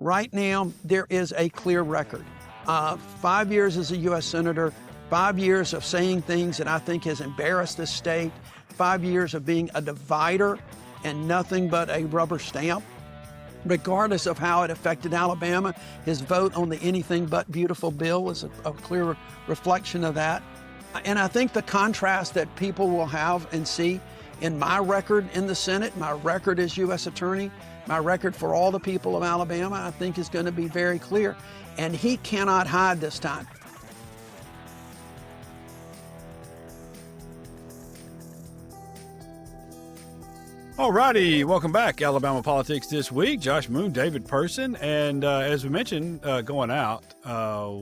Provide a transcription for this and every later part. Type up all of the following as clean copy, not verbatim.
Right now, there is a clear record. 5 years as a U.S. Senator, 5 years of saying things that I think has embarrassed this state, 5 years of being a divider and nothing but a rubber stamp. Regardless of how it affected Alabama, his vote on the Anything But Beautiful bill was a clear reflection of that. And I think the contrast that people will have and see in my record in the Senate, my record as U.S. Attorney, my record for all the people of Alabama, I think is going to be very clear. And he cannot hide this time. All righty, welcome back. Alabama Politics This Week. Josh Moon, David Person. And as we mentioned, going out,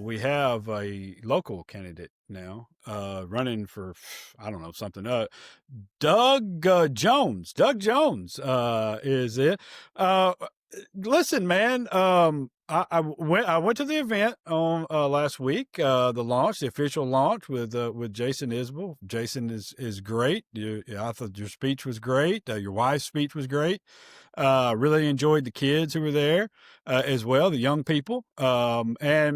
we have a local candidate now running for, I don't know, something. Doug Jones. Doug Jones is it. Listen, man, I went to the event on last week, the official launch with Jason Isbell. Jason is great. I thought your speech was great. Your wife's speech was great. Really enjoyed the kids who were there as well, the young people. There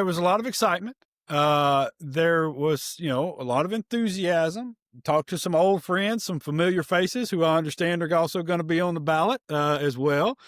was a lot of excitement. There was, a lot of enthusiasm. Talked to some old friends, some familiar faces who I understand are also going to be on the ballot as well.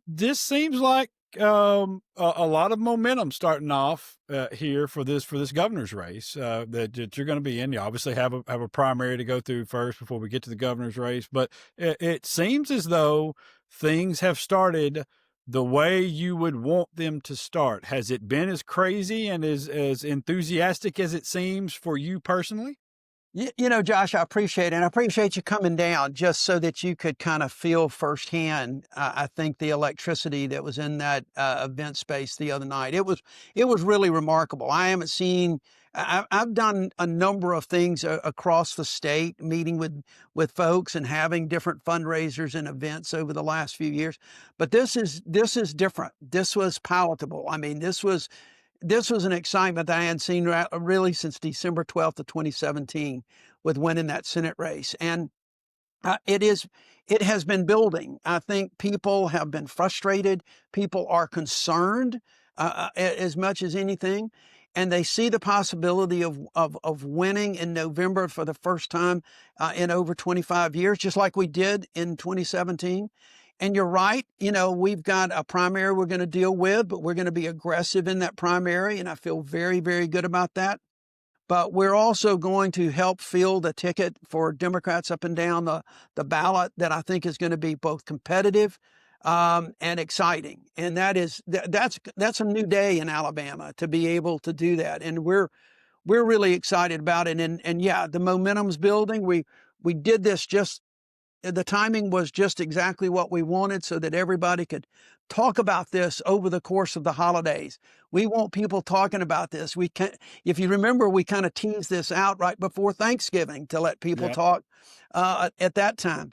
This seems like a lot of momentum starting off here for this governor's race that you're going to be in. You obviously have a primary to go through first before we get to the governor's race, but it seems as though things have started the way you would want them to start. Has it been as crazy and as enthusiastic as it seems for you personally? Josh, I appreciate it. And I appreciate you coming down just so that you could kind of feel firsthand, I think, the electricity that was in that event space the other night. It was really remarkable. I've done a number of things across the state, meeting with folks and having different fundraisers and events over the last few years. But this is different. This was palatable. I mean, this was an excitement that I hadn't seen really since December 12th of 2017 with winning that Senate race. And it has been building. I think people have been frustrated. People are concerned as much as anything. And they see the possibility of winning in November for the first time in over 25 years, just like we did in 2017. And you're right, we've got a primary we're going to deal with, but we're going to be aggressive in that primary, and I feel very, very good about that. But we're also going to help field a ticket for Democrats up and down the ballot that I think is going to be both competitive and exciting. And that's a new day in Alabama to be able to do that. And we're really excited about it. And yeah, the momentum's building. We did this the timing was just exactly what we wanted so that everybody could talk about this over the course of the holidays. We want people talking about this. If you remember, we kind of teased this out right before Thanksgiving to let people talk at that time.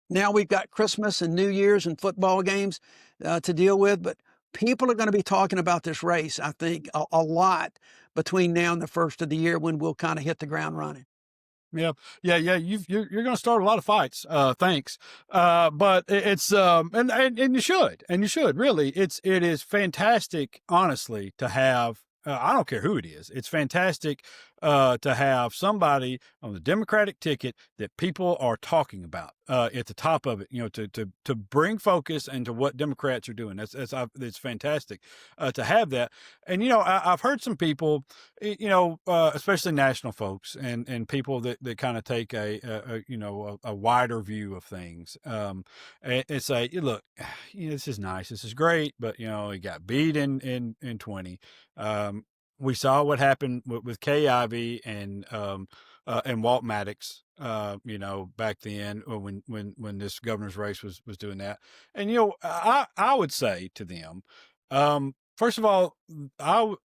Now we've got Christmas and New Year's and football games to deal with, but people are going to be talking about this race, I think, a lot between now and the first of the year when we'll kind of hit the ground running. Yeah. You're going to start a lot of fights. Thanks. But it's and you should really. It is fantastic, honestly, to have. I don't care who it is. It's fantastic to have somebody on the Democratic ticket that people are talking about at the top of it. To bring focus into what Democrats are doing. It's fantastic to have that. And I've heard some people, especially national folks and people that kind of take a wider view of things and say, look, this is nice, this is great, but he got beat in 20. We saw what happened with Kay Ivey and Walt Maddox, back then when this governor's race was doing that. And, I would say to them, first of all,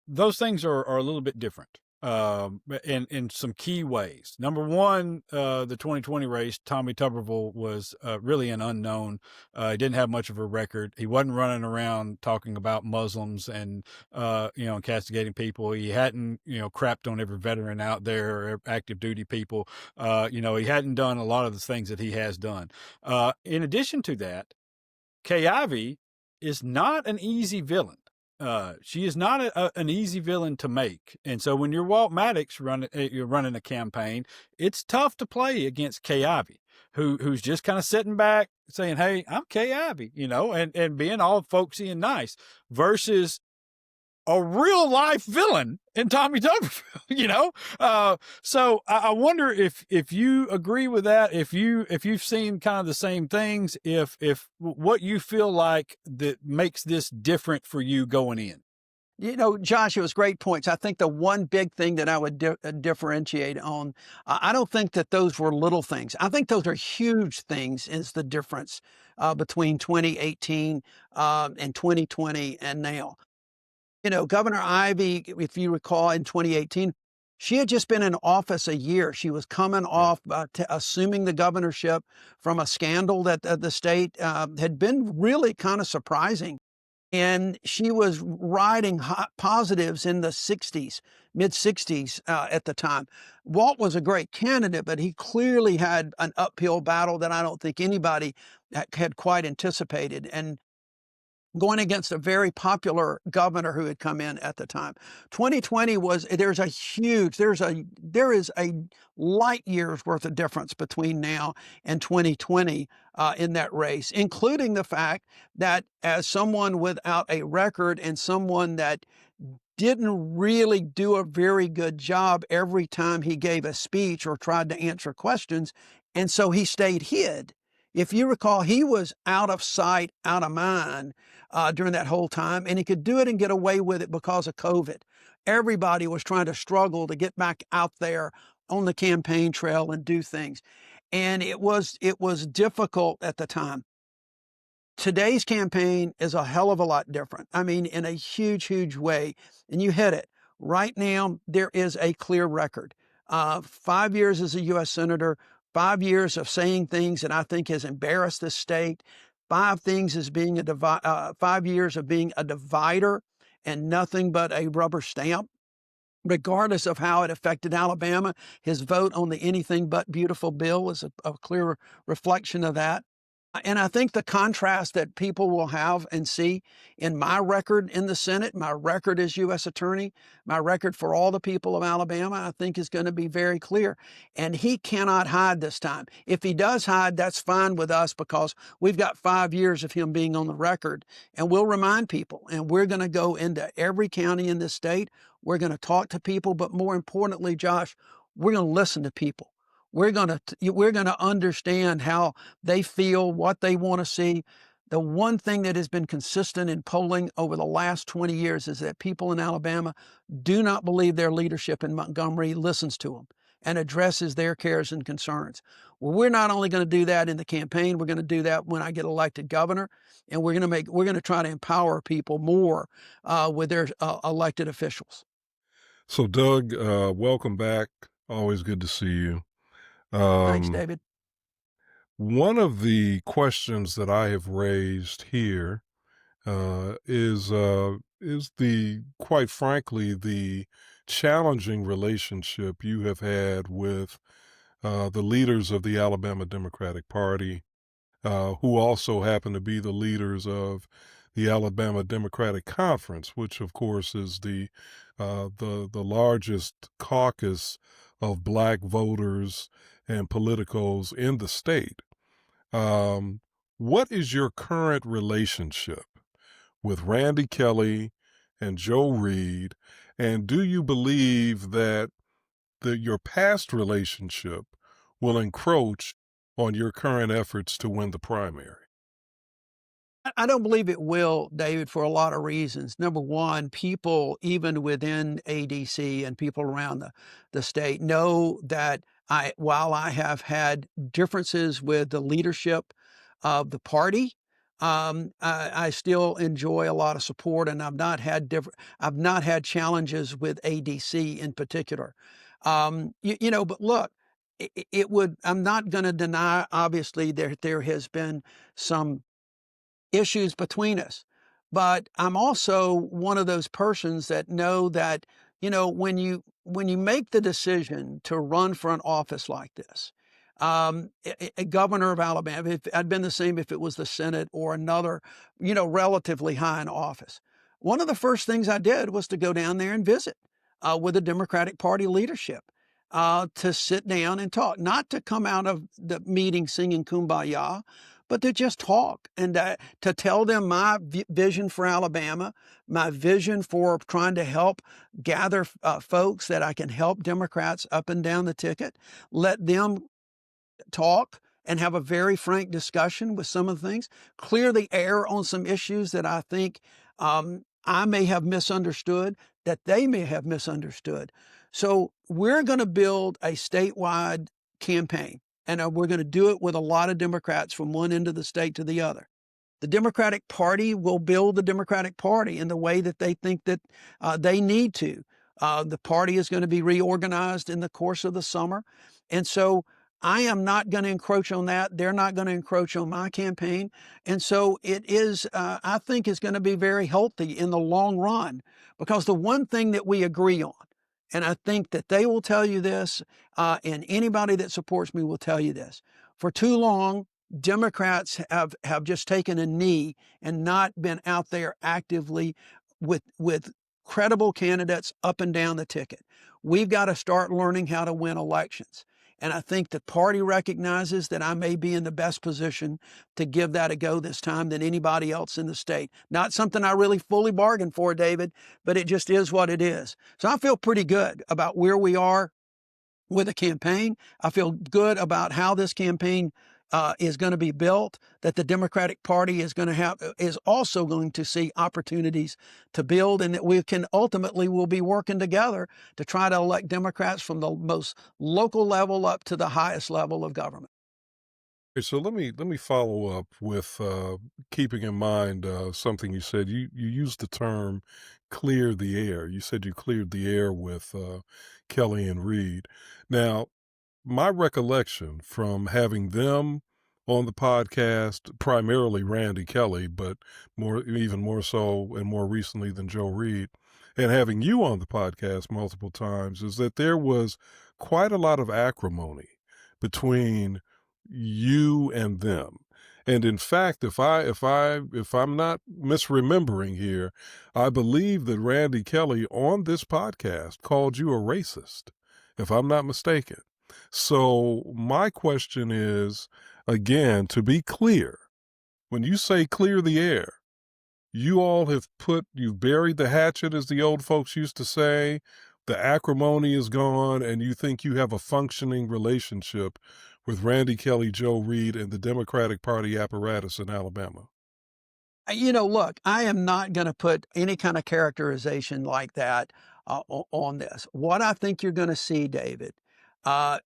those things are a little bit different. in some key ways. Number one, the 2020 race, Tommy Tuberville was really an unknown. He didn't have much of a record. He wasn't running around talking about Muslims and castigating people. He hadn't crapped on every veteran out there or active duty people. He hadn't done a lot of the things that he has done. In addition to that, Kay Ivey is not an easy villain. She is not an easy villain to make. And so when you're Walt Maddox you're running a campaign, it's tough to play against Kay Ivey, who's just kind of sitting back saying, hey, I'm Kay Ivey, and being all folksy and nice, versus a real life villain in Tommy Tuberville, so I wonder if you agree with that, if you've seen kind of the same things, if what you feel like that makes this different for you going in. Josh, it was great points. I think the one big thing that I would differentiate on, I don't think that those were little things. I think those are huge things, is the difference between 2018 and 2020 and now. Governor Ivey, if you recall, in 2018, she had just been in office a year. She was coming off assuming the governorship from a scandal that the state had been really kind of surprising. And she was riding hot positives in the 60s, mid 60s at the time. Walt was a great candidate, but he clearly had an uphill battle that I don't think anybody had quite anticipated. And going against a very popular governor who had come in at the time. 2020 there is a light years worth of difference between now and 2020 in that race, including the fact that as someone without a record and someone that didn't really do a very good job every time he gave a speech or tried to answer questions, and so he stayed hid. If you recall, he was out of sight, out of mind during that whole time, and he could do it and get away with it because of COVID. Everybody was trying to struggle to get back out there on the campaign trail and do things. And it was difficult at the time. Today's campaign is a hell of a lot different. I mean, in a huge, huge way. And you hit it. Right now, there is a clear record. 5 years as a U.S. Senator, 5 years of saying things that I think has embarrassed the state, 5 things as being 5 years of being a divider and nothing but a rubber stamp. Regardless of how it affected Alabama, his vote on the Anything But Beautiful bill is a clear reflection of that. And I think the contrast that people will have and see in my record in the Senate, my record as U.S. Attorney, my record for all the people of Alabama, I think is going to be very clear. And he cannot hide this time. If he does hide, that's fine with us because we've got 5 years of him being on the record. And we'll remind people, and we're going to go into every county in this state. We're going to talk to people. But more importantly, Josh, we're going to listen to people. We're going to understand how they feel, what they want to see. The one thing that has been consistent in polling over the last 20 years is that people in Alabama do not believe their leadership in Montgomery listens to them and addresses their cares and concerns. Well, we're not only going to do that in the campaign, we're going to do that when I get elected governor, and we're going to try to empower people more with their elected officials. So, Doug, welcome back. Always good to see you. Thanks, David. One of the questions that I have raised here is quite frankly, the challenging relationship you have had with the leaders of the Alabama Democratic Party, who also happen to be the leaders of the Alabama Democratic Conference, which of course is the largest caucus of Black voters and politicos in the state. What is your current relationship with Randy Kelley and Joe Reed? And do you believe that your past relationship will encroach on your current efforts to win the primary? I don't believe it will, David, for a lot of reasons. Number one, people, even within ADC and people around the state, know that while I have had differences with the leadership of the party, I still enjoy a lot of support, and I've not had challenges with ADC in particular. But look, it would. I'm not going to deny. Obviously, there has been some issues between us. But I'm also one of those persons that know that, when you make the decision to run for an office like this, a governor of Alabama, if I'd been the same if it was the Senate or another, relatively high in office. One of the first things I did was to go down there and visit with the Democratic Party leadership, to sit down and talk, not to come out of the meeting singing Kumbaya, but to just talk and to tell them my vision for Alabama, my vision for trying to help gather folks that I can help Democrats up and down the ticket, let them talk and have a very frank discussion with some of the things, clear the air on some issues that I think I may have misunderstood, that they may have misunderstood. So we're going to build a statewide campaign, and we're going to do it with a lot of Democrats from one end of the state to the other. The Democratic Party will build the Democratic Party in the way that they think that they need to. The party is going to be reorganized in the course of the summer. And so I am not going to encroach on that. They're not going to encroach on my campaign. And so it is, I think, is going to be very healthy in the long run, because the one thing that we agree on, and I think that they will tell you this, and anybody that supports me will tell you this, for too long, Democrats have just taken a knee and not been out there actively with credible candidates up and down the ticket. We've got to start learning how to win elections. And I think the party recognizes that I may be in the best position to give that a go this time than anybody else in the state. Not something I really fully bargained for, David, but it just is what it is. So I feel pretty good about where we are with the campaign. I feel good about how this campaign is going to be built, that the Democratic Party is also going to see opportunities to build, and that we will be working together to try to elect Democrats from the most local level up to the highest level of government. Okay, so let me follow up with keeping in mind something you said. You used the term "clear the air." You said you cleared the air with Kelley and Reed. Now, my recollection from having them on the podcast, primarily Randy Kelley, but even more so and more recently than Joe Reed, and having you on the podcast multiple times, is that there was quite a lot of acrimony between you and them. And in fact, if I'm not misremembering here, I believe that Randy Kelley on this podcast called you a racist, if I'm not mistaken. So my question is, again, to be clear, when you say clear the air, you all you've buried the hatchet, as the old folks used to say. The acrimony is gone, and you think you have a functioning relationship with Randy Kelley, Joe Reed, and the Democratic Party apparatus in Alabama. Look, I am not going to put any kind of characterization like that on this. What I think you're going to see, David,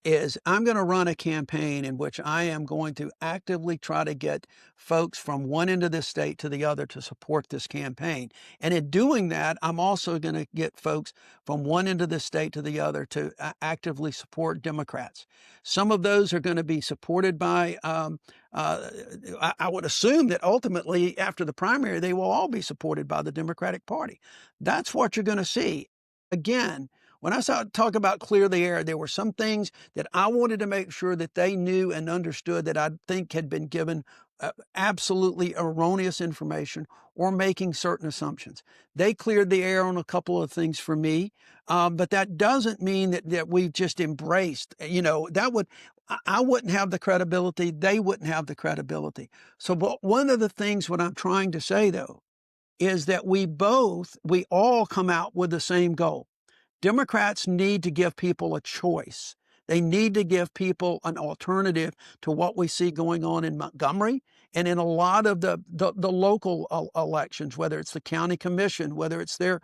is I'm going to run a campaign in which I am going to actively try to get folks from one end of the state to the other to support this campaign. And in doing that, I'm also going to get folks from one end of the state to the other to actively support Democrats. Some of those are going to be supported by, I would assume that ultimately after the primary, they will all be supported by the Democratic Party. That's what you're going to see. Again, when I talk about clear the air, there were some things that I wanted to make sure that they knew and understood that I think had been given absolutely erroneous information or making certain assumptions. They cleared the air on a couple of things for me, but that doesn't mean that we've just embraced, I wouldn't have the credibility. They wouldn't have the credibility. So one of the things what I'm trying to say, though, is that we all come out with the same goal. Democrats need to give people a choice. They need to give people an alternative to what we see going on in Montgomery and in a lot of the local elections, whether it's the county commission, whether it's their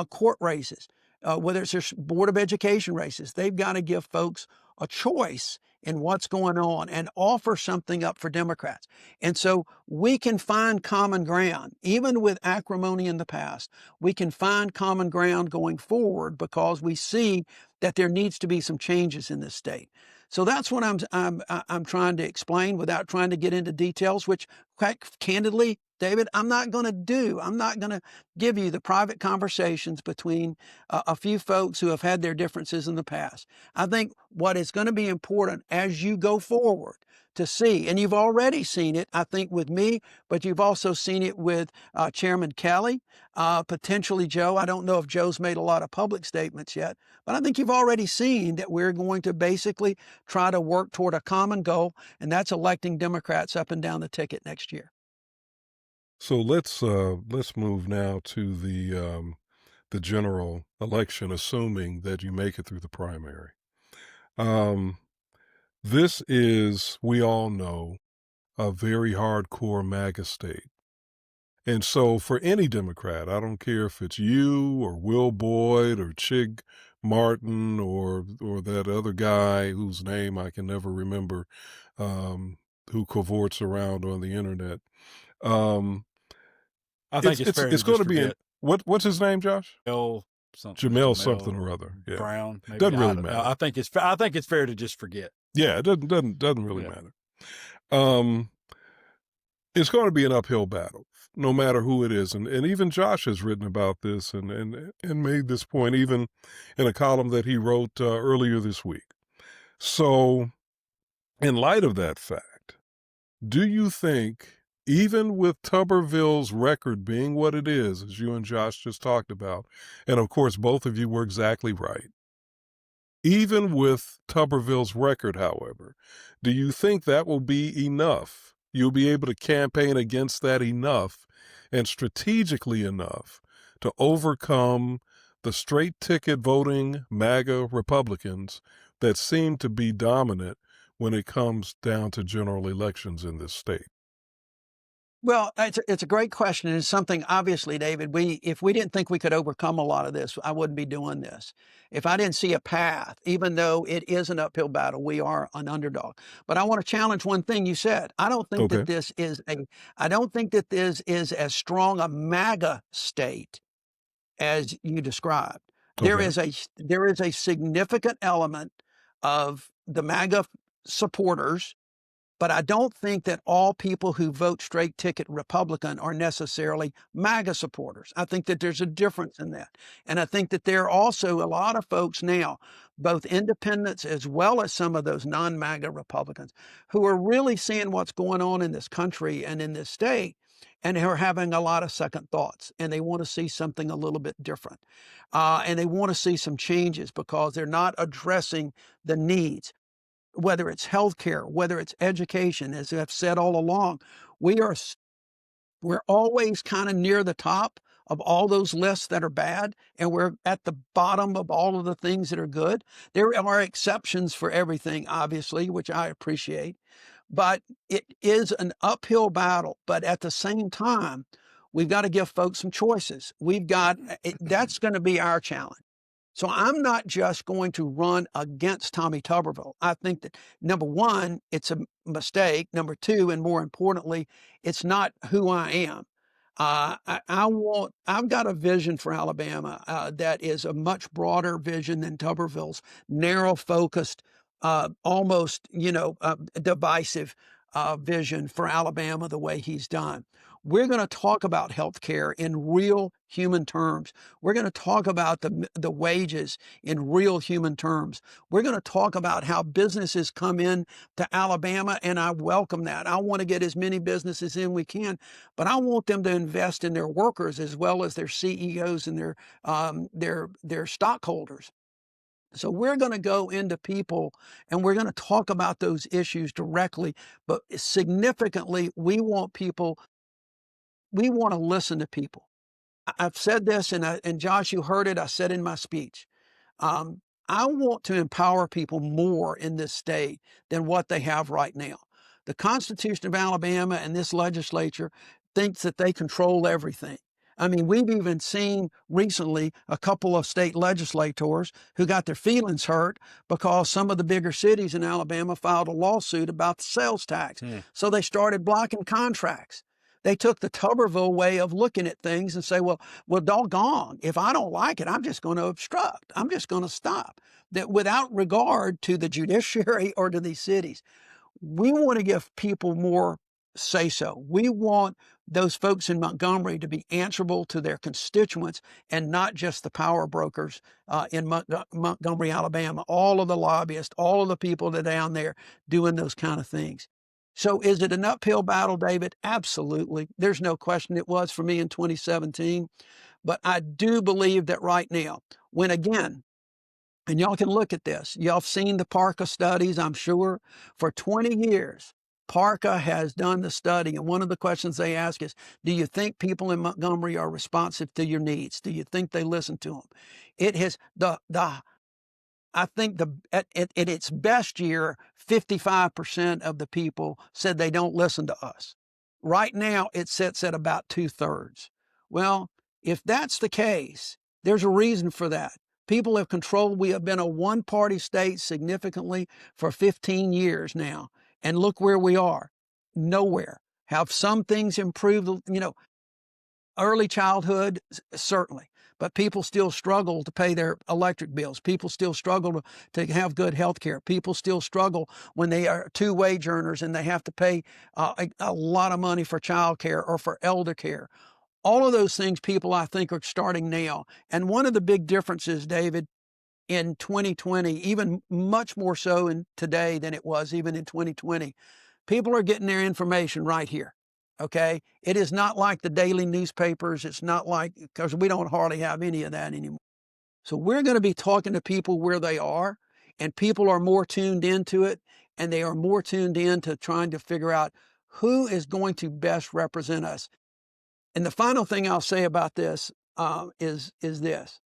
court races, whether it's their board of education races. They've got to give folks a choice in what's going on and offer something up for Democrats. And so we can find common ground, even with acrimony in the past. We can find common ground going forward because we see that there needs to be some changes in this state. So that's what I'm trying to explain without trying to get into details, which quite candidly, David, I'm not going to do. I'm not going to give you the private conversations between a few folks who have had their differences in the past. I think what is going to be important as you go forward to see, and you've already seen it, I think, with me, but you've also seen it with Chairman Kelley, potentially Joe. I don't know if Joe's made a lot of public statements yet, but I think you've already seen that we're going to basically try to work toward a common goal, and that's electing Democrats up and down the ticket next year. So let's move now to the general election, assuming that you make it through the primary. This is, we all know, a very hardcore MAGA state. And so for any Democrat, I don't care if it's you or Will Boyd or Chig Martin or that other guy whose name I can never remember, who cavorts around on the internet. I think it's fair it's to going just to be forget. what's his name, Josh? Jamel something or other. Yeah. Brown. Maybe. Doesn't really matter. I think it's fair to just forget. Yeah, it doesn't really matter. It's going to be an uphill battle, no matter who it is. And even Josh has written about this and made this point even in a column that he wrote earlier this week. So in light of that fact, do you think, even with Tuberville's record being what it is, as you and Josh just talked about, and of course both of you were exactly right, even with Tuberville's record, however, do you think that will be enough? You'll be able to campaign against that enough and strategically enough to overcome the straight ticket voting MAGA Republicans that seem to be dominant when it comes down to general elections in this state? Well, it's a great question, and it's something, obviously, David, if we didn't think we could overcome a lot of this, I wouldn't be doing this. If I didn't see a path, even though it is an uphill battle, we are an underdog. But I want to challenge one thing you said. I don't think that this is as strong a MAGA state as you described. There is a significant element of the MAGA supporters, but I don't think that all people who vote straight ticket Republican are necessarily MAGA supporters. I think that there's a difference in that. And I think that there are also a lot of folks now, both independents as well as some of those non-MAGA Republicans, who are really seeing what's going on in this country and in this state, and are having a lot of second thoughts, and they want to see something a little bit different. And they want to see some changes because they're not addressing the needs. Whether it's healthcare, whether it's education, as I've said all along, we're always kind of near the top of all those lists that are bad, and we're at the bottom of all of the things that are good. There are exceptions for everything, obviously, which I appreciate, but it is an uphill battle. But at the same time, we've got to give folks some choices. That's going to be our challenge. So I'm not just going to run against Tommy Tuberville. I think that, number one, it's a mistake. Number two, and more importantly, it's not who I am. I've got a vision for Alabama that is a much broader vision than Tuberville's narrow focused, almost, divisive vision for Alabama the way he's done. We're going to talk about healthcare in real human terms. We're going to talk about the wages in real human terms. We're going to talk about how businesses come in to Alabama, and I welcome that. I want to get as many businesses in we can, but I want them to invest in their workers as well as their CEOs and their stockholders. So we're going to go into people and we're going to talk about those issues directly, but significantly, we want to listen to people. I've said this, and Josh, you heard it, I said in my speech. I want to empower people more in this state than what they have right now. The Constitution of Alabama and this legislature thinks that they control everything. I mean, we've even seen recently a couple of state legislators who got their feelings hurt because some of the bigger cities in Alabama filed a lawsuit about the sales tax. So they started blocking contracts. They took the Tuberville way of looking at things and say, well, doggone, if I don't like it, I'm just going to obstruct. I'm just going to stop. That without regard to the judiciary or to these cities. We want to give people more say so. We want those folks in Montgomery to be answerable to their constituents and not just the power brokers in Montgomery, Alabama, all of the lobbyists, all of the people that are down there doing those kind of things. So is it an uphill battle, David? Absolutely. There's no question it was for me in 2017. But I do believe that right now, when again, and y'all can look at this. Y'all have seen the PARCA studies, I'm sure. For 20 years, PARCA has done the study. And one of the questions they ask is, do you think people in Montgomery are responsive to your needs? Do you think they listen to them? It has, I think at its best year, 55% of the people said they don't listen to us. Right now, it sits at about 2/3. Well, if that's the case, there's a reason for that. People have controlled. We have been a one-party state significantly for 15 years now. And look where we are. Nowhere. Have some things improved? Early childhood, certainly. But people still struggle to pay their electric bills. People still struggle to have good health care. People still struggle when they are two wage earners and they have to pay a lot of money for child care or for elder care. All of those things people, I think, are starting now. And one of the big differences, David, in 2020, even much more so in today than it was even in 2020, people are getting their information right here. Okay. It is not like the daily newspapers. It's not like, because we don't hardly have any of that anymore. So we're going to be talking to people where they are, and people are more tuned into it, and they are more tuned in to trying to figure out who is going to best represent us. And the final thing I'll say about this is this.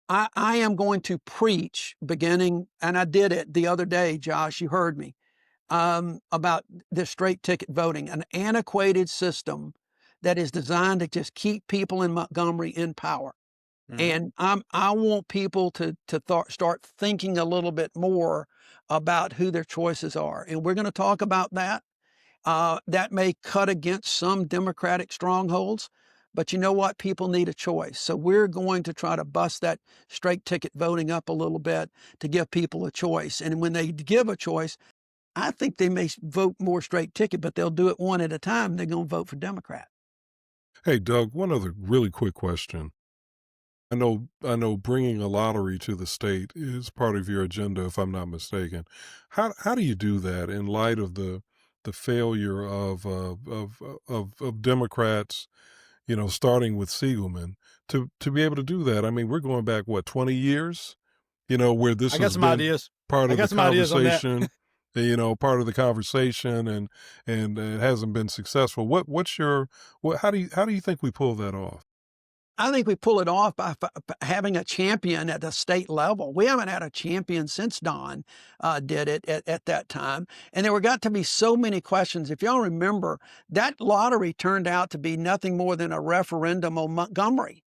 I am going to preach beginning, and I did it the other day, Josh, you heard me, about this straight ticket voting, an antiquated system that is designed to just keep people in Montgomery in power. And I want people to start thinking a little bit more about who their choices are. And we're going to talk about that. That may cut against some Democratic strongholds, but you know what? People need a choice. So we're going to try to bust that straight ticket voting up a little bit to give people a choice. And when they give a choice, I think they may vote more straight ticket, but they'll do it one at a time. They're going to vote for Democrat. Hey, Doug, one other really quick question. I know bringing a lottery to the state is part of your agenda, if I'm not mistaken. How do you do that in light of the failure of Democrats, starting with Siegelman, to be able to do that? I mean, we're going back, what, 20 years, where this I got has some been ideas. part I of got the some ideas on that. conversation, part of the conversation, and it hasn't been successful. How do you think we pull that off? I think we pull it off by having a champion at the state level. We haven't had a champion since Don did it at that time. And there were got to be so many questions. If y'all remember, that lottery turned out to be nothing more than a referendum on Montgomery.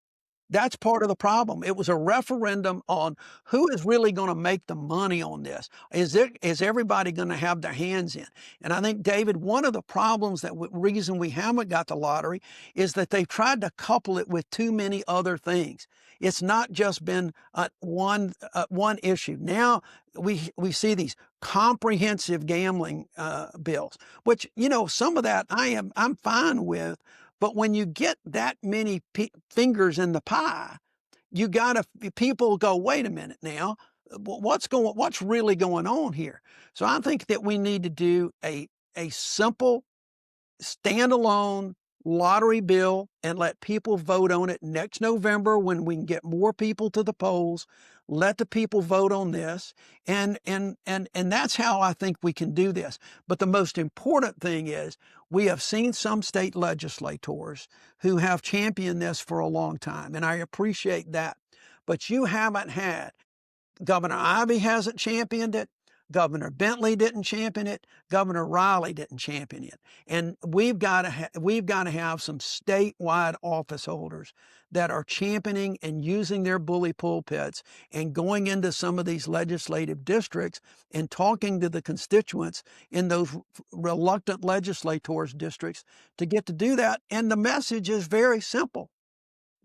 That's part of the problem. It was a referendum on who is really going to make the money on this. Is everybody going to have their hands in? And I think, David, one of the problems reason we haven't got the lottery is that they've tried to couple it with too many other things. It's not just been one issue. Now we see these comprehensive gambling bills, which, some of that I'm fine with. But when you get that many fingers in the pie, people go, wait a minute now, what's really going on here? So I think that we need to do a simple standalone lottery bill and let people vote on it next November when we can get more people to the polls. Let the people vote on this. And that's how I think we can do this. But the most important thing is we have seen some state legislators who have championed this for a long time. And I appreciate that. But you haven't had, Governor Ivey hasn't championed it. Governor Bentley didn't champion it. Governor Riley didn't champion it. And we've got to have some statewide office holders that are championing and using their bully pulpits and going into some of these legislative districts and talking to the constituents in those reluctant legislators districts to get to do that. And the message is very simple.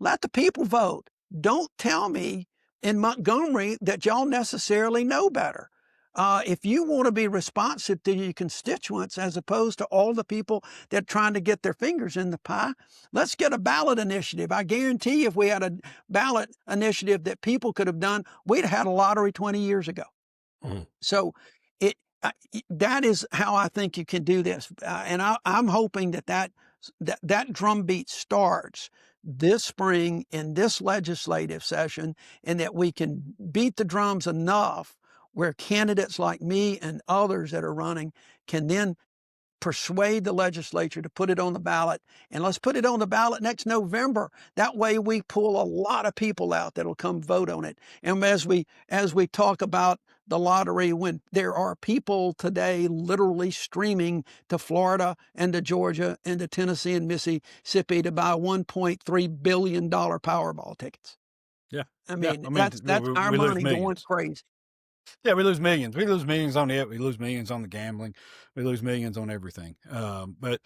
Let the people vote. Don't tell me in Montgomery that y'all necessarily know better. If you want to be responsive to your constituents as opposed to all the people that are trying to get their fingers in the pie, let's get a ballot initiative. I guarantee you if we had a ballot initiative that people could have done, we'd have had a lottery 20 years ago. So that is how I think you can do this. And I'm hoping that drumbeat starts this spring in this legislative session, and that we can beat the drums enough where candidates like me and others that are running can then persuade the legislature to put it on the ballot. And let's put it on the ballot next November. That way we pull a lot of people out that'll come vote on it. And as we talk about the lottery, when there are people today literally streaming to Florida and to Georgia and to Tennessee and Mississippi to buy $1.3 billion Powerball tickets. Yeah. I mean, that's our money going crazy. Yeah, we lose millions. We lose millions on it. We lose millions on the gambling. We lose millions on everything. But,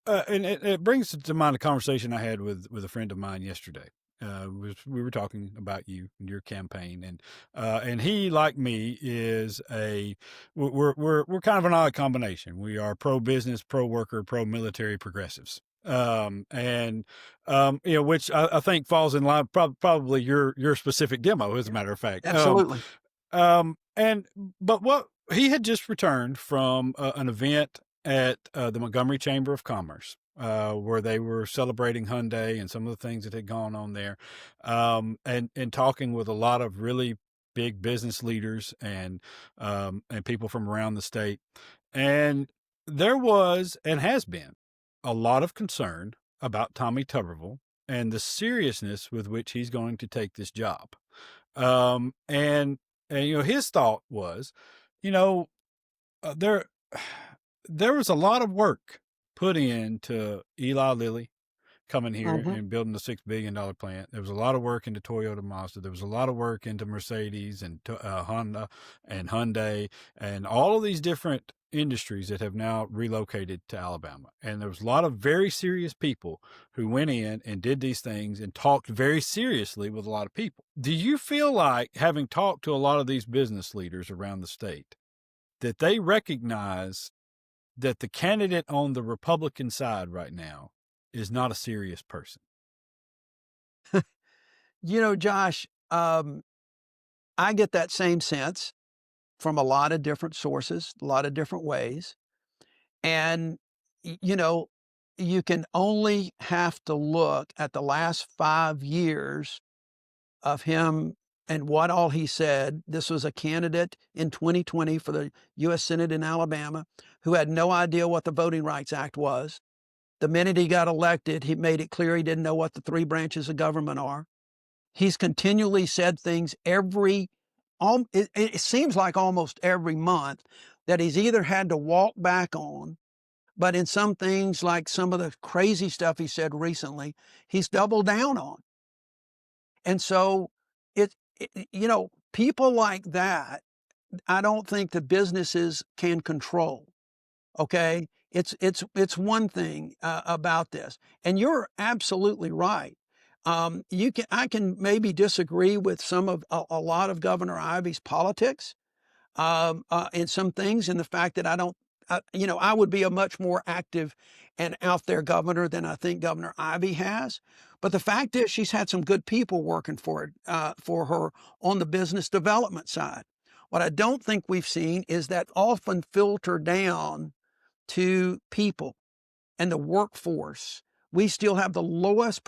and it brings to mind a conversation I had with a friend of mine yesterday. We were talking about you and your campaign, and he, like me, is we're kind of an odd combination. We are pro-business, pro-worker, pro-military progressives. Which I think falls in line, probably your specific demo, as a matter of fact. Absolutely. But what he had just returned from an event at the Montgomery Chamber of Commerce, where they were celebrating Hyundai and some of the things that had gone on there, and talking with a lot of really big business leaders and people from around the state. And there was and has been a lot of concern about Tommy Tuberville and the seriousness with which he's going to take this job. And his thought was, there was a lot of work put into Eli Lilly coming here and building the $6 billion plant. There was a lot of work into Toyota Mazda. There was a lot of work into Mercedes and Honda and Hyundai and all of these different industries that have now relocated to Alabama. And there was a lot of very serious people who went in and did these things and talked very seriously with a lot of people. Do you feel like, having talked to a lot of these business leaders around the state, that they recognize that the candidate on the Republican side right now is not a serious person? Josh, I get that same sense from a lot of different sources, a lot of different ways. And, you can only have to look at the last 5 years of him and what all he said. This was a candidate in 2020 for the U.S. Senate in Alabama who had no idea what the Voting Rights Act was. The minute he got elected, he made it clear he didn't know what the 3 branches of government are. He's continually said things it seems like almost every month that he's either had to walk back on, but in some things, like some of the crazy stuff he said recently, he's doubled down on. And so people like that, I don't think the businesses can control. Okay. It's one thing about this. And you're absolutely right. I can maybe disagree with a lot of Governor Ivey's politics, and some things, and the fact that I would be a much more active and out there governor than I think Governor Ivey has. But the fact is, she's had some good people working for her on the business development side. What I don't think we've seen is that often filter down to people and the workforce. We still have the lowest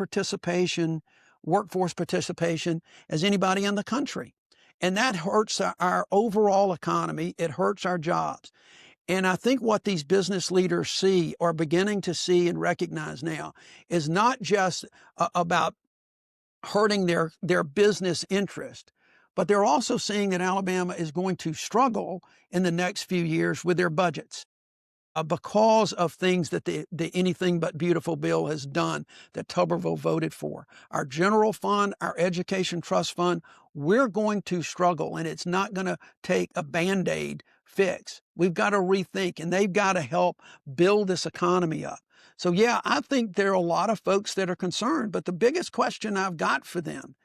workforce participation as anybody in the country. And that hurts our overall economy. It hurts our jobs. And I think what these business leaders are beginning to see and recognize now is not just about hurting their business interest, but they're also seeing that Alabama is going to struggle in the next few years with their budgets. Because of things that the Anything But Beautiful bill has done that Tuberville voted for. Our general fund, our education trust fund, we're going to struggle, and it's not going to take a Band-Aid fix. We've got to rethink, and they've got to help build this economy up. So yeah, I think there are a lot of folks that are concerned, but the biggest question I've got for them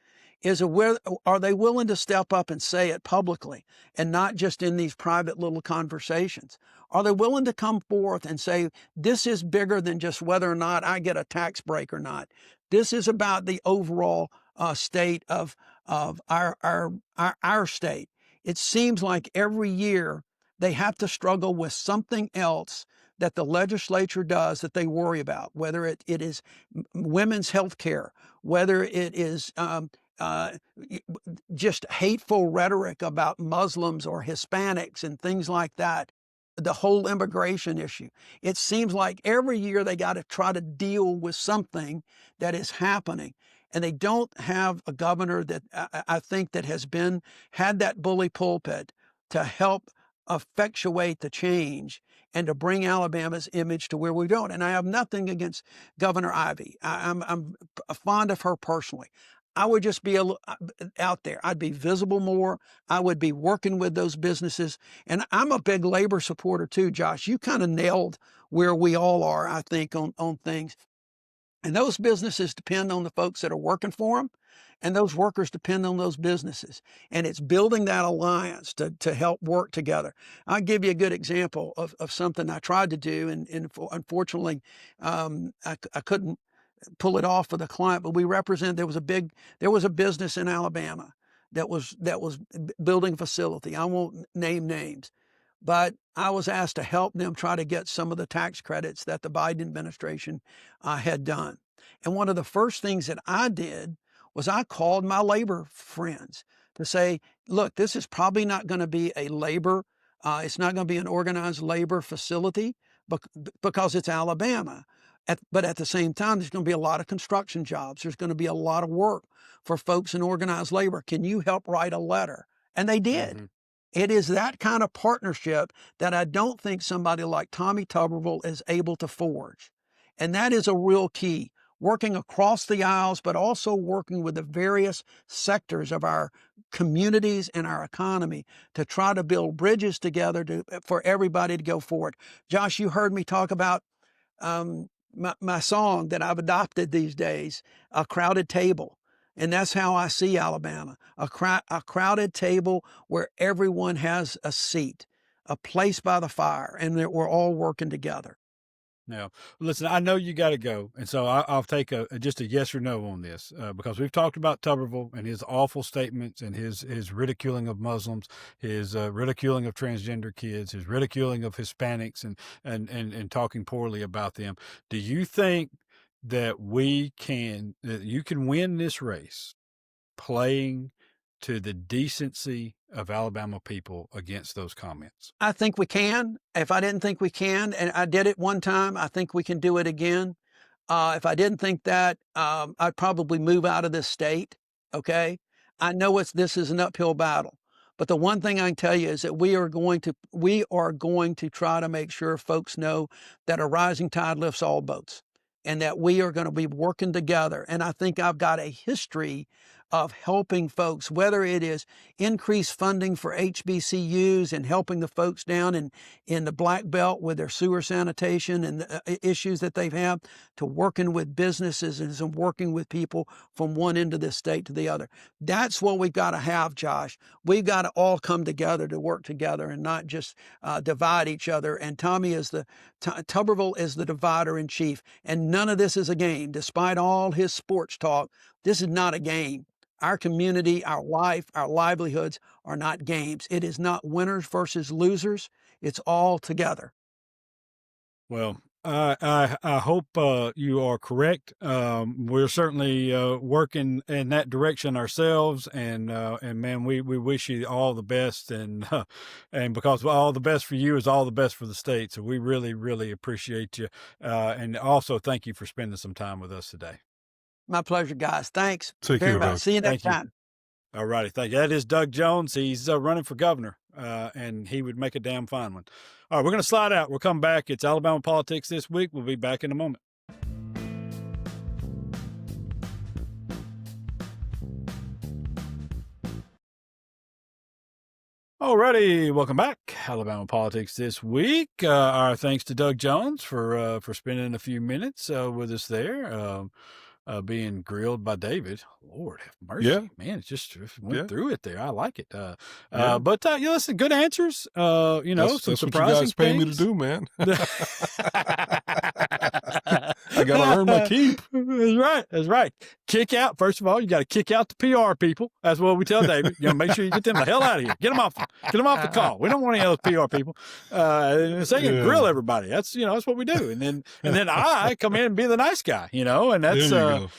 is are they willing to step up and say it publicly and not just in these private little conversations? Are they willing to come forth and say, this is bigger than just whether or not I get a tax break or not? This is about the overall state of our state. It seems like every year they have to struggle with something else that the legislature does that they worry about, whether it is women's health care, whether it is just hateful rhetoric about Muslims or Hispanics and things like that. The whole immigration issue. It seems like every year they got to try to deal with something that is happening. And they don't have a governor that I think that has had that bully pulpit to help effectuate the change and to bring Alabama's image to where we don't. And I have nothing against Governor Ivey. I'm fond of her personally. I would just be out there. I'd be visible more. I would be working with those businesses. And I'm a big labor supporter too, Josh. You kind of nailed where we all are, I think, on things. And those businesses depend on the folks that are working for them, and those workers depend on those businesses. And it's building that alliance to help work together. I'll give you a good example of something I tried to do, and unfortunately, I couldn't pull it off for the client, but there was a business in Alabama that was building a facility. I won't name names, but I was asked to help them try to get some of the tax credits that the Biden administration had done. And one of the first things that I did was I called my labor friends to say, look, this is probably not going to be it's not going to be an organized labor facility because it's Alabama. But at the same time, there's going to be a lot of construction jobs. There's going to be a lot of work for folks in organized labor. Can you help write a letter? And they did. Mm-hmm. It is that kind of partnership that I don't think somebody like Tommy Tuberville is able to forge. And that is a real key. Working across the aisles, but also working with the various sectors of our communities and our economy to try to build bridges together for everybody to go forward. Josh, you heard me talk about my song that I've adopted these days, A Crowded Table. And that's how I see Alabama, a crowded table where everyone has a seat, a place by the fire, and that we're all working together. Now, listen, I know you got to go. And so I'll take just a yes or no on this because we've talked about Tuberville and his awful statements and his ridiculing of Muslims, his ridiculing of transgender kids, his ridiculing of Hispanics and talking poorly about them. Do you think that you can win this race playing to the decency of Alabama people against those comments? I think we can. If I didn't think we can, and I did it one time, I think we can do it again. If I didn't think that, I'd probably move out of this state. Okay. I know this is an uphill battle, but the one thing I can tell you is that we are going to try to make sure folks know that a rising tide lifts all boats, and that we are going to be working together. And I think I've got a history of helping folks, whether it is increased funding for HBCUs and helping the folks down in the Black Belt with their sewer sanitation and the issues that they've had, to working with businesses and working with people from one end of this state to the other. That's what we've got to have, Josh. We've got to all come together to work together and not just divide each other. And Tuberville is the divider in chief. And none of this is a game. Despite all his sports talk, this is not a game. Our community, our life, our livelihoods are not games. It is not winners versus losers. It's all together. Well, I hope you are correct. We're certainly working in that direction ourselves, and man, we wish you all the best, and because all the best for you is all the best for the state. So we really, really appreciate you, and also thank you for spending some time with us today. My pleasure, guys. Thanks Take very care, much. man. See you next time. All righty. Thank you. That is Doug Jones. He's running for governor, and he would make a damn fine one. All right, we're going to slide out. We'll come back. It's Alabama Politics This Week. We'll be back in a moment. Alrighty, welcome back. Alabama Politics This Week. Our thanks to Doug Jones for spending a few minutes with us there, being grilled by David. Lord have mercy, Yeah. man! It just went through it there. I like it. Yeah. But listen, good answers. Some That's what you surprising guys pay me to things. do, man. I gotta earn my keep. That's right. That's right. Kick out. First of all, you got to kick out the PR people. That's what we tell David. Make sure you get them the hell out of here. Get them off the call. We don't want any of those PR people. And second, grill everybody. That's that's what we do. And then I come in and be the nice guy. And that's a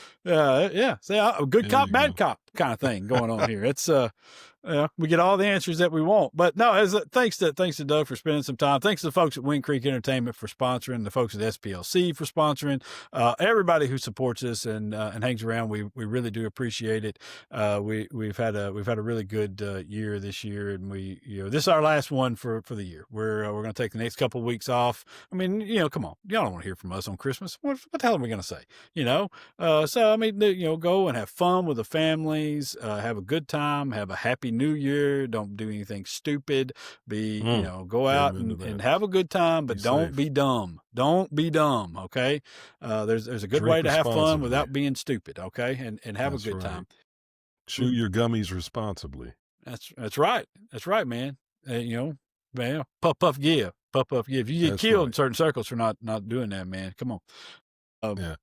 good cop, bad cop kind of thing going on here. It's we get all the answers that we want. But no, thanks to Doug for spending some time. Thanks to the folks at Wind Creek Entertainment for sponsoring, the folks at SPLC for sponsoring, everybody who supports us and hangs around. We really do appreciate it. We've had a really good year this year, and this is our last one for the year. We're going to take the next couple of weeks off. I mean, come on, y'all don't want to hear from us on Christmas. What the hell are we going to say? So I mean, go and have fun with the families, have a good time, have a happy New Year. Don't do anything stupid. Go out and have a good time, but don't be dumb. Don't be dumb. Okay. There's a good way to have fun without being stupid. Okay. And have a good time. Chew your gummies responsibly. That's right. That's right, man. Man, puff give. If you get killed in certain circles for not doing that, man, come on. But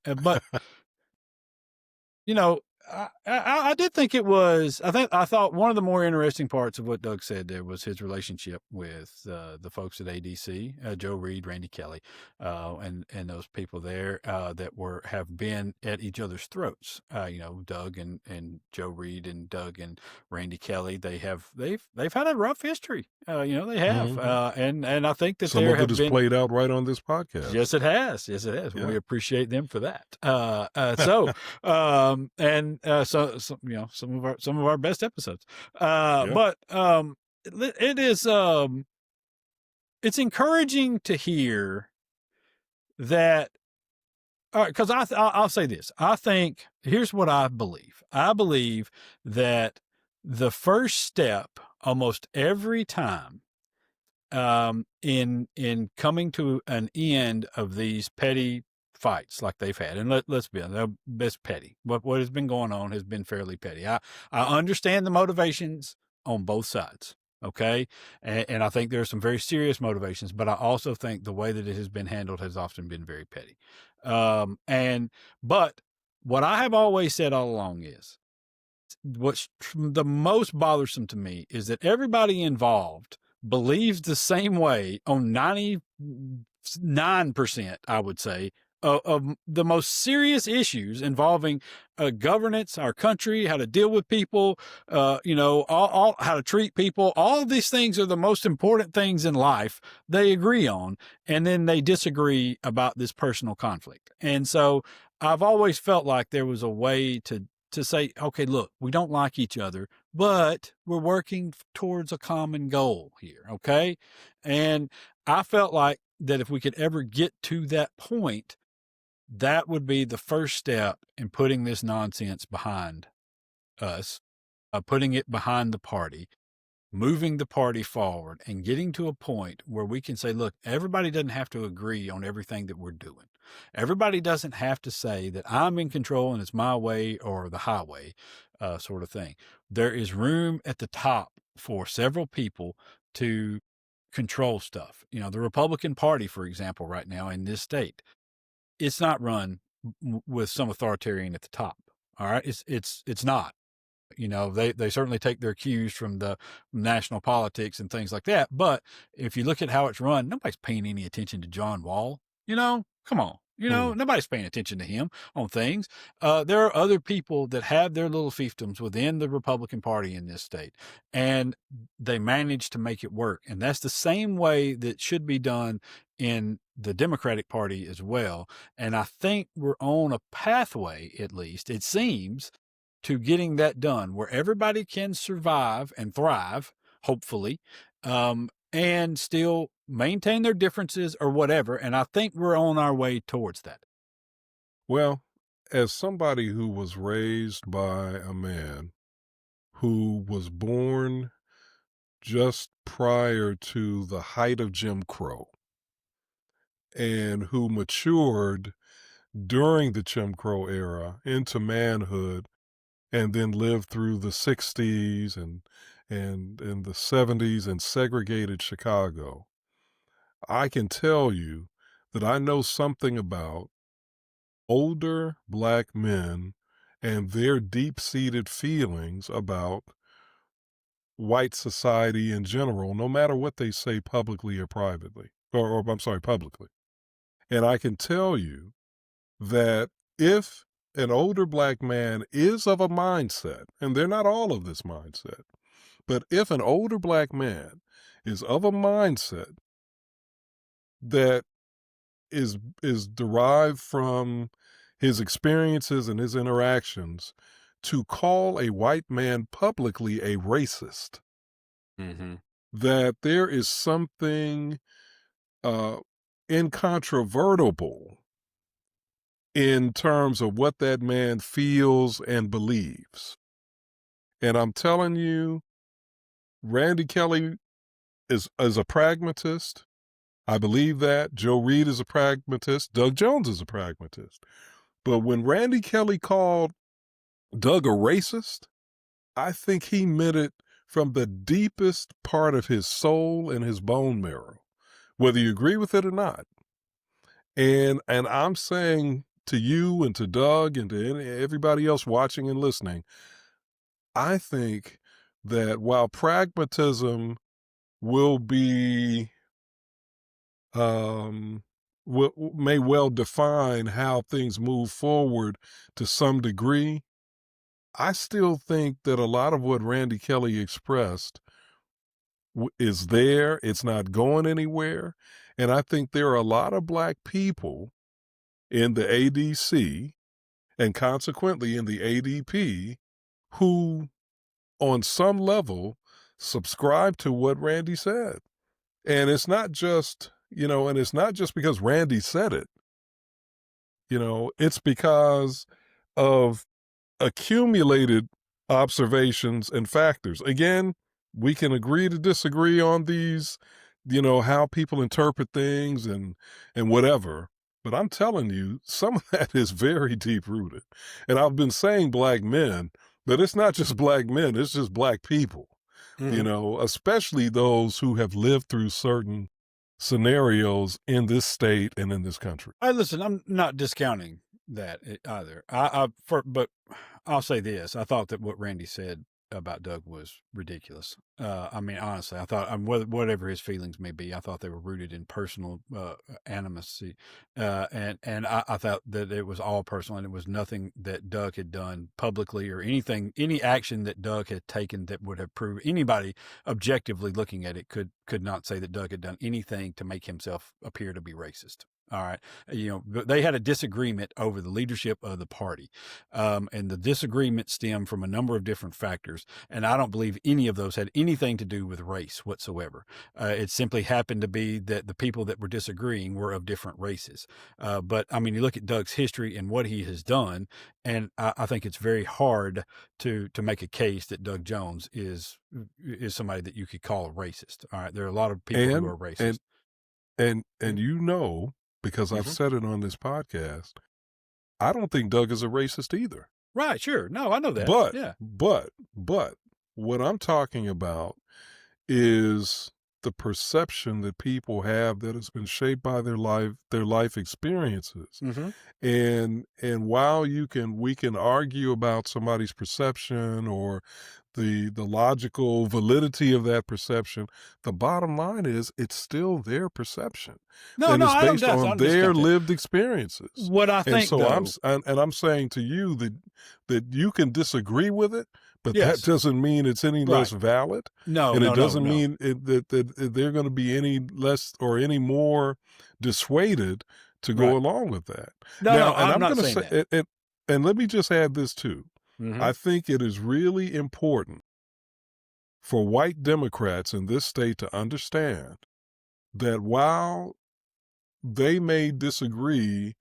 I did think it was. I thought one of the more interesting parts of what Doug said there was his relationship with the folks at ADC, Joe Reed, Randy Kelley, and those people there that have been at each other's throats. Doug and Joe Reed and Doug and Randy Kelley. They've had a rough history. They have, and I think that some of it is played out right on this podcast. Yes, it has. Yes, it has. Yeah. We appreciate them for that. Some of our best episodes. But it is it's encouraging to hear that. Because I'll say this. I think here's what I believe. I believe that the first step almost every time in coming to an end of these petty fights like they've had, and let's be honest, that's petty. What has been going on has been fairly petty. I understand the motivations on both sides, okay, and I think there are some very serious motivations, but I also think the way that it has been handled has often been very petty. But what I have always said all along is what's the most bothersome to me is that everybody involved believes the same way on 99%, I would say, of the most serious issues involving governance, our country, how to deal with people, all how to treat people. All of these things are the most important things in life they agree on, and then they disagree about this personal conflict. And so I've always felt like there was a way to say, okay, look, we don't like each other, but we're working towards a common goal here, okay? And I felt like that if we could ever get to that point, that would be the first step in putting this nonsense behind us, putting it behind the party, moving the party forward, and getting to a point where we can say, look, everybody doesn't have to agree on everything that we're doing. Everybody doesn't have to say that I'm in control and it's my way or the highway, sort of thing. There is room at the top for several people to control stuff. The Republican Party, for example, right now in this state, it's not run with some authoritarian at the top. All right. It's not. They certainly take their cues from the national politics and things like that. But if you look at how it's run, nobody's paying any attention to John Wall. Come on. Nobody's paying attention to him on things. There are other people that have their little fiefdoms within the Republican Party in this state, and they manage to make it work. And that's the same way that should be done in the Democratic Party as well. And I think we're on a pathway, at least it seems, to getting that done where everybody can survive and thrive, hopefully, and still maintain their differences or whatever. And I think we're on our way towards that. Well, as somebody who was raised by a man who was born just prior to the height of Jim Crow and who matured during the Jim Crow era into manhood and then lived through the 60s and the 70s in segregated Chicago, I can tell you that I know something about older Black men and their deep-seated feelings about white society in general, no matter what they say publicly or privately, or I'm sorry, publicly. And I can tell you that if an older Black man is of a mindset, and they're not all of this mindset, but if an older Black man is of a mindset that is derived from his experiences and his interactions, to call a white man publicly a racist, that there is something incontrovertible in terms of what that man feels and believes. And I'm telling you, Randy Kelley is a pragmatist. I believe that. Joe Reed is a pragmatist. Doug Jones is a pragmatist. But when Randy Kelley called Doug a racist, I think he meant it from the deepest part of his soul and his bone marrow, whether you agree with it or not. And I'm saying to you and to Doug and to everybody else watching and listening, I think that while pragmatism will be may well define how things move forward to some degree, I still think that a lot of what Randy Kelley expressed is there. It's not going anywhere. And I think there are a lot of Black people in the ADC and consequently in the ADP who on some level subscribe to what Randy said. And it's not just, and it's not just because Randy said it, it's because of accumulated observations and factors. Again, we can agree to disagree on these, how people interpret things and whatever. But I'm telling you, some of that is very deep rooted. And I've been saying Black men, but it's not just Black men, it's just Black people, especially those who have lived through certain scenarios in this state and in this country. Listen, I'm not discounting that either. But I'll say this. I thought that what Randy said about Doug was ridiculous. I mean, honestly, I thought whatever his feelings may be, I thought they were rooted in personal animosity, and I thought that it was all personal, and it was nothing that Doug had done publicly or any action that Doug had taken that would have proved anybody objectively looking at it could not say that Doug had done anything to make himself appear to be racist. All right. They had a disagreement over the leadership of the party. And the disagreement stemmed from a number of different factors. And I don't believe any of those had anything to do with race whatsoever. It simply happened to be that the people that were disagreeing were of different races. But I mean, you look at Doug's history and what he has done, and I think it's very hard to make a case that Doug Jones is somebody that you could call a racist. All right. There are a lot of people who are racist. And because I've said it on this podcast, I don't think Doug is a racist either. Right, sure. No, I know that. But what I'm talking about is the perception that people have that has been shaped by their life experiences. And while we can argue about somebody's perception or the logical validity of that perception, the bottom line is it's still their perception. And it's based on their lived experiences. What I think, I'm saying to you that you can disagree with it, but that doesn't mean it's any less valid. And it doesn't mean that they're going to be any less or any more dissuaded to go along with that. I'm not saying that. And let me just add this too. I think it is really important for white Democrats in this state to understand that while they may disagree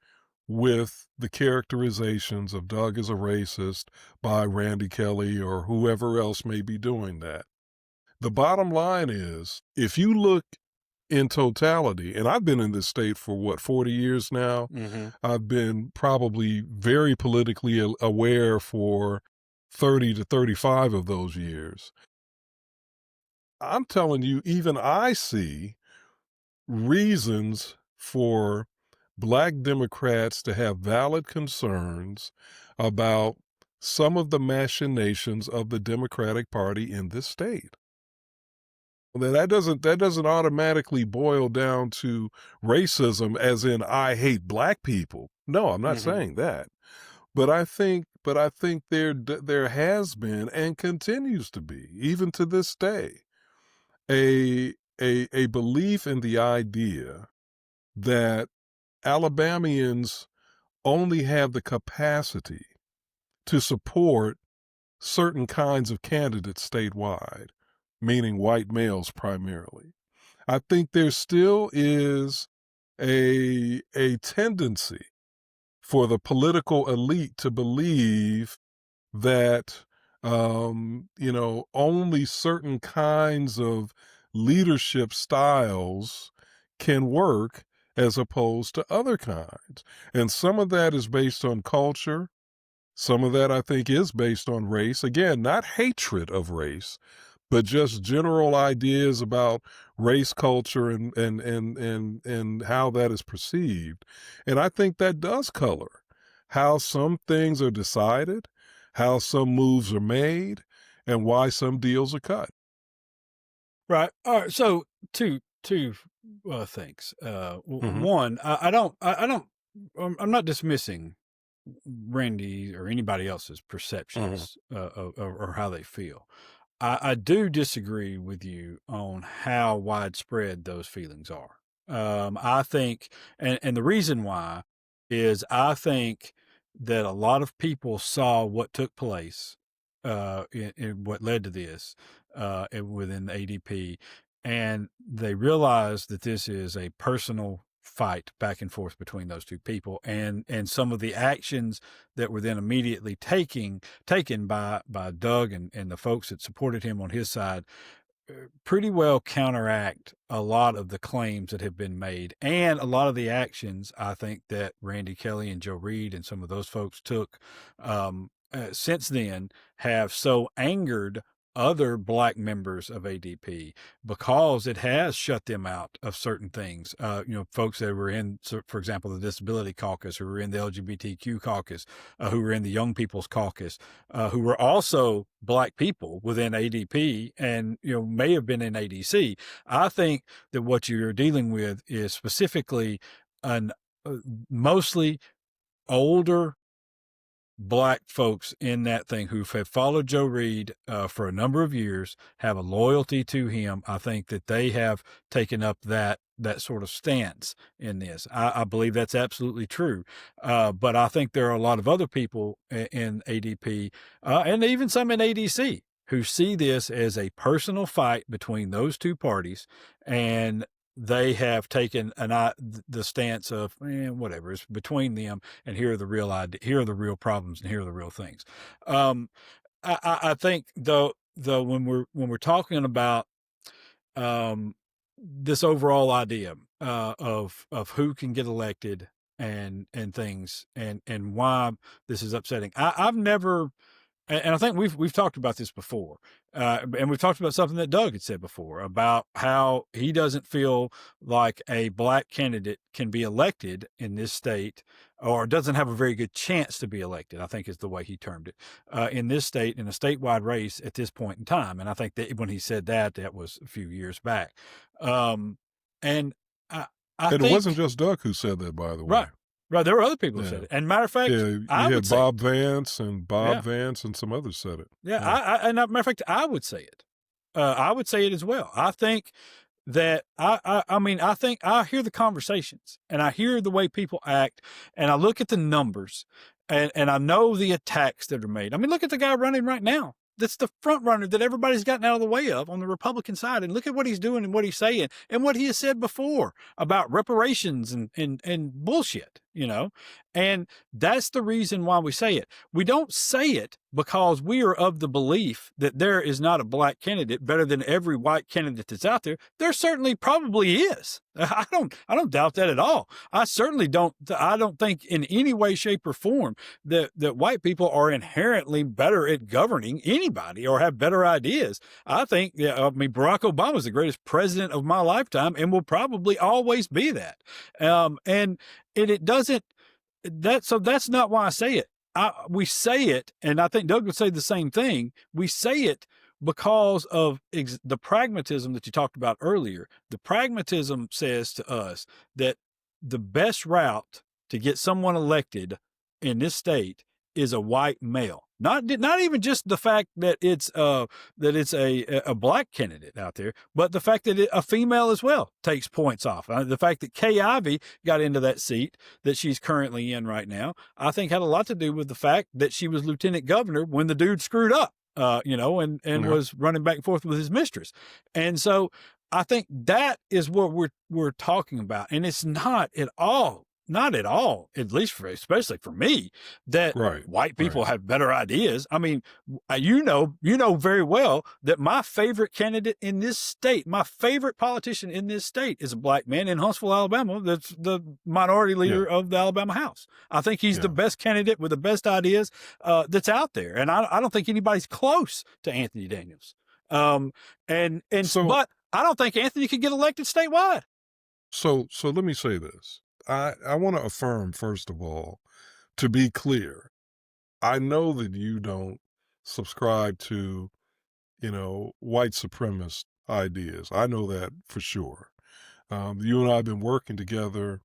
with the characterizations of Doug as a racist by Randy Kelley or whoever else may be doing that, the bottom line is, if you look in totality, and I've been in this state for 40 years now. I've been probably very politically aware for 30 to 35 of those years. I'm telling you, even I see reasons for Black Democrats to have valid concerns about some of the machinations of the Democratic Party in this state. That doesn't automatically boil down to racism as in I hate Black people. No, I'm not saying that. But I think there has been and continues to be, even to this day, a belief in the idea that Alabamians only have the capacity to support certain kinds of candidates statewide, meaning white males primarily. I think there still is a tendency for the political elite to believe that only certain kinds of leadership styles can work as opposed to other kinds. And some of that is based on culture. Some of that, I think, is based on race. Again, not hatred of race, but just general ideas about race culture and how that is perceived. And I think that does color how some things are decided, how some moves are made, and why some deals are cut. Right. All right. So two things. One, I'm not dismissing Randy or anybody else's perceptions or how they feel. I do disagree with you on how widespread those feelings are. I think, and the reason why is I think that a lot of people saw what took place in what led to this within the ADP, and they realized that this is a personal fight back and forth between those two people, and some of the actions that were then immediately taken by Doug and the folks that supported him on his side pretty well counteract a lot of the claims that have been made, and a lot of the actions I think that Randy Kelley and Joe Reed and some of those folks took since then have so angered other Black members of ADP because it has shut them out of certain things. Folks that were in, for example, the Disability Caucus, who were in the LGBTQ caucus, who were in the Young People's Caucus, who were also Black people within ADP and, may have been in ADC. I think that what you're dealing with is specifically mostly older Black folks in that thing who have followed Joe Reed for a number of years, have a loyalty to him. I think that they have taken up that sort of stance in this. I believe that's absolutely true. But I think there are a lot of other people in ADP and even some in ADC who see this as a personal fight between those two parties, and they have taken the stance of whatever, it's between them, and here are the real problems, and here are the real things. I think though when we're talking about this overall idea of who can get elected and things and why this is upsetting, I've never. And I think we've talked about this before, and we've talked about something that Doug had said before about how he doesn't feel like a Black candidate can be elected in this state, or doesn't have a very good chance to be elected, I think is the way he termed it, in this state, in a statewide race at this point in time. And I think that when he said that was a few years back. And I think it wasn't just Doug who said that, by the way. Right, there were other people who said it. And matter of fact, you had Bob Vance and some others said it. And matter of fact, I would say it. I would say it as well. I think that I mean, I think I hear the conversations and I hear the way people act and I look at the numbers and I know the attacks that are made. I mean, look at the guy running right now. That's the front runner that everybody's gotten out of the way of on the Republican side. And look at what he's doing and what he's saying and what he has said before about reparations and bullshit, you know? And that's the reason why we say it. We don't say it because we are of the belief that there is not a black candidate better than every white candidate that's out there. There certainly probably is. I don't doubt that at all. I don't think in any way, shape, or form that white people are inherently better at governing anybody or have better ideas. I think, Barack Obama is the greatest president of my lifetime and will probably always be that. And it doesn't, so that's not why I say it. We say it, and I think Doug would say the same thing. We say it because of the pragmatism that you talked about earlier. The pragmatism says to us that the best route to get someone elected in this state is a white male. Not even just the fact that it's a black candidate out there, but the fact that a female as well takes points off. The fact that Kay Ivey got into that seat that she's currently in right now, I think had a lot to do with the fact that she was lieutenant governor when the dude screwed up, and was running back and forth with his mistress. And so I think that is what we're talking about. And it's not at all, at least especially for me, that white people have better ideas. I mean, you know very well that my favorite candidate in this state, my favorite politician in this state is a black man in Huntsville, Alabama. That's the minority leader of the Alabama House. I think he's the best candidate with the best ideas that's out there. And I don't think anybody's close to Anthony Daniels. But I don't think Anthony could get elected statewide. So let me say this. I want to affirm, first of all, to be clear, I know that you don't subscribe to, white supremacist ideas. I know that for sure. You and I have been working together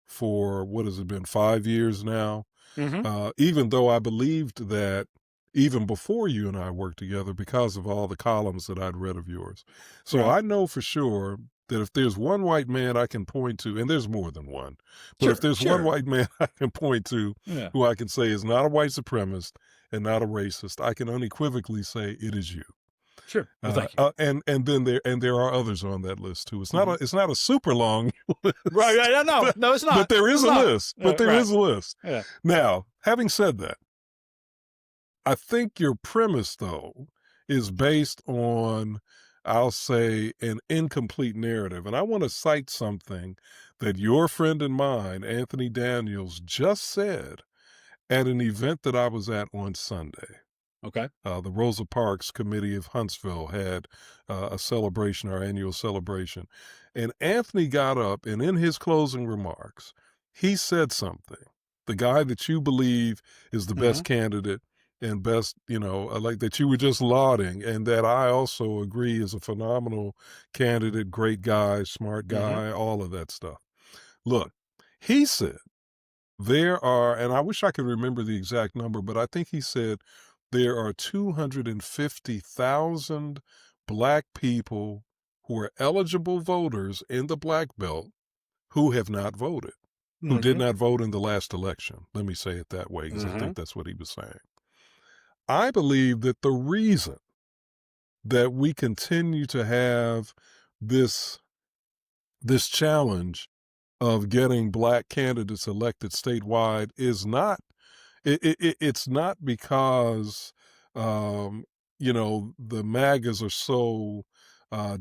for, what has it been, 5 years now? Mm-hmm. Even though I believed that even before you and I worked together because of all the columns that I'd read of yours. So I know for sure that if there's one white man I can point to, and there's more than one, but if there's one white man I can point to who I can say is not a white supremacist and not a racist, I can unequivocally say it is you. Sure. Well, thank you. And then there are others on that list too. It's not a super long list. Right. No, it's not. But there is a list. But there is a list. Yeah. Now, having said that, I think your premise though is based on, I'll say, an incomplete narrative. And I want to cite something that your friend and mine, Anthony Daniels, just said at an event that I was at on Sunday. Okay. The Rosa Parks Committee of Huntsville had a celebration, our annual celebration. And Anthony got up and in his closing remarks, he said something. The guy that you believe is the best candidate and best, like that you were just lauding, and that I also agree is a phenomenal candidate, great guy, smart guy, all of that stuff. Look, he said there are, and I wish I could remember the exact number, but I think he said there are 250,000 black people who are eligible voters in the black belt who have not voted, who did not vote in the last election. Let me say it that way, because I think that's what he was saying. I believe that the reason that we continue to have this challenge of getting black candidates elected statewide is not, it's not because, the MAGAs are so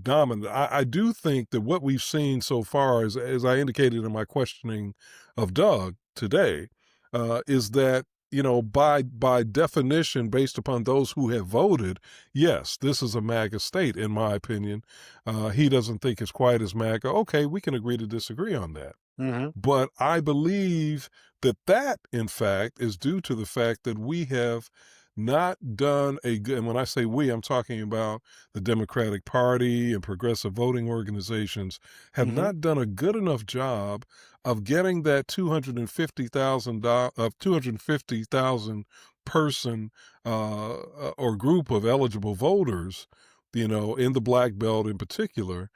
dominant. I do think that what we've seen so far, as I indicated in my questioning of Doug today, is that, by definition, based upon those who have voted, yes, this is a MAGA state, in my opinion. He doesn't think it's quite as MAGA. Okay, we can agree to disagree on that. But I believe that, in fact, is due to the fact that we have not done a good, and when I say we, I'm talking about the Democratic Party and progressive voting organizations, have not done a good enough job of getting that 250,000 person or group of eligible voters, in the black belt in particular,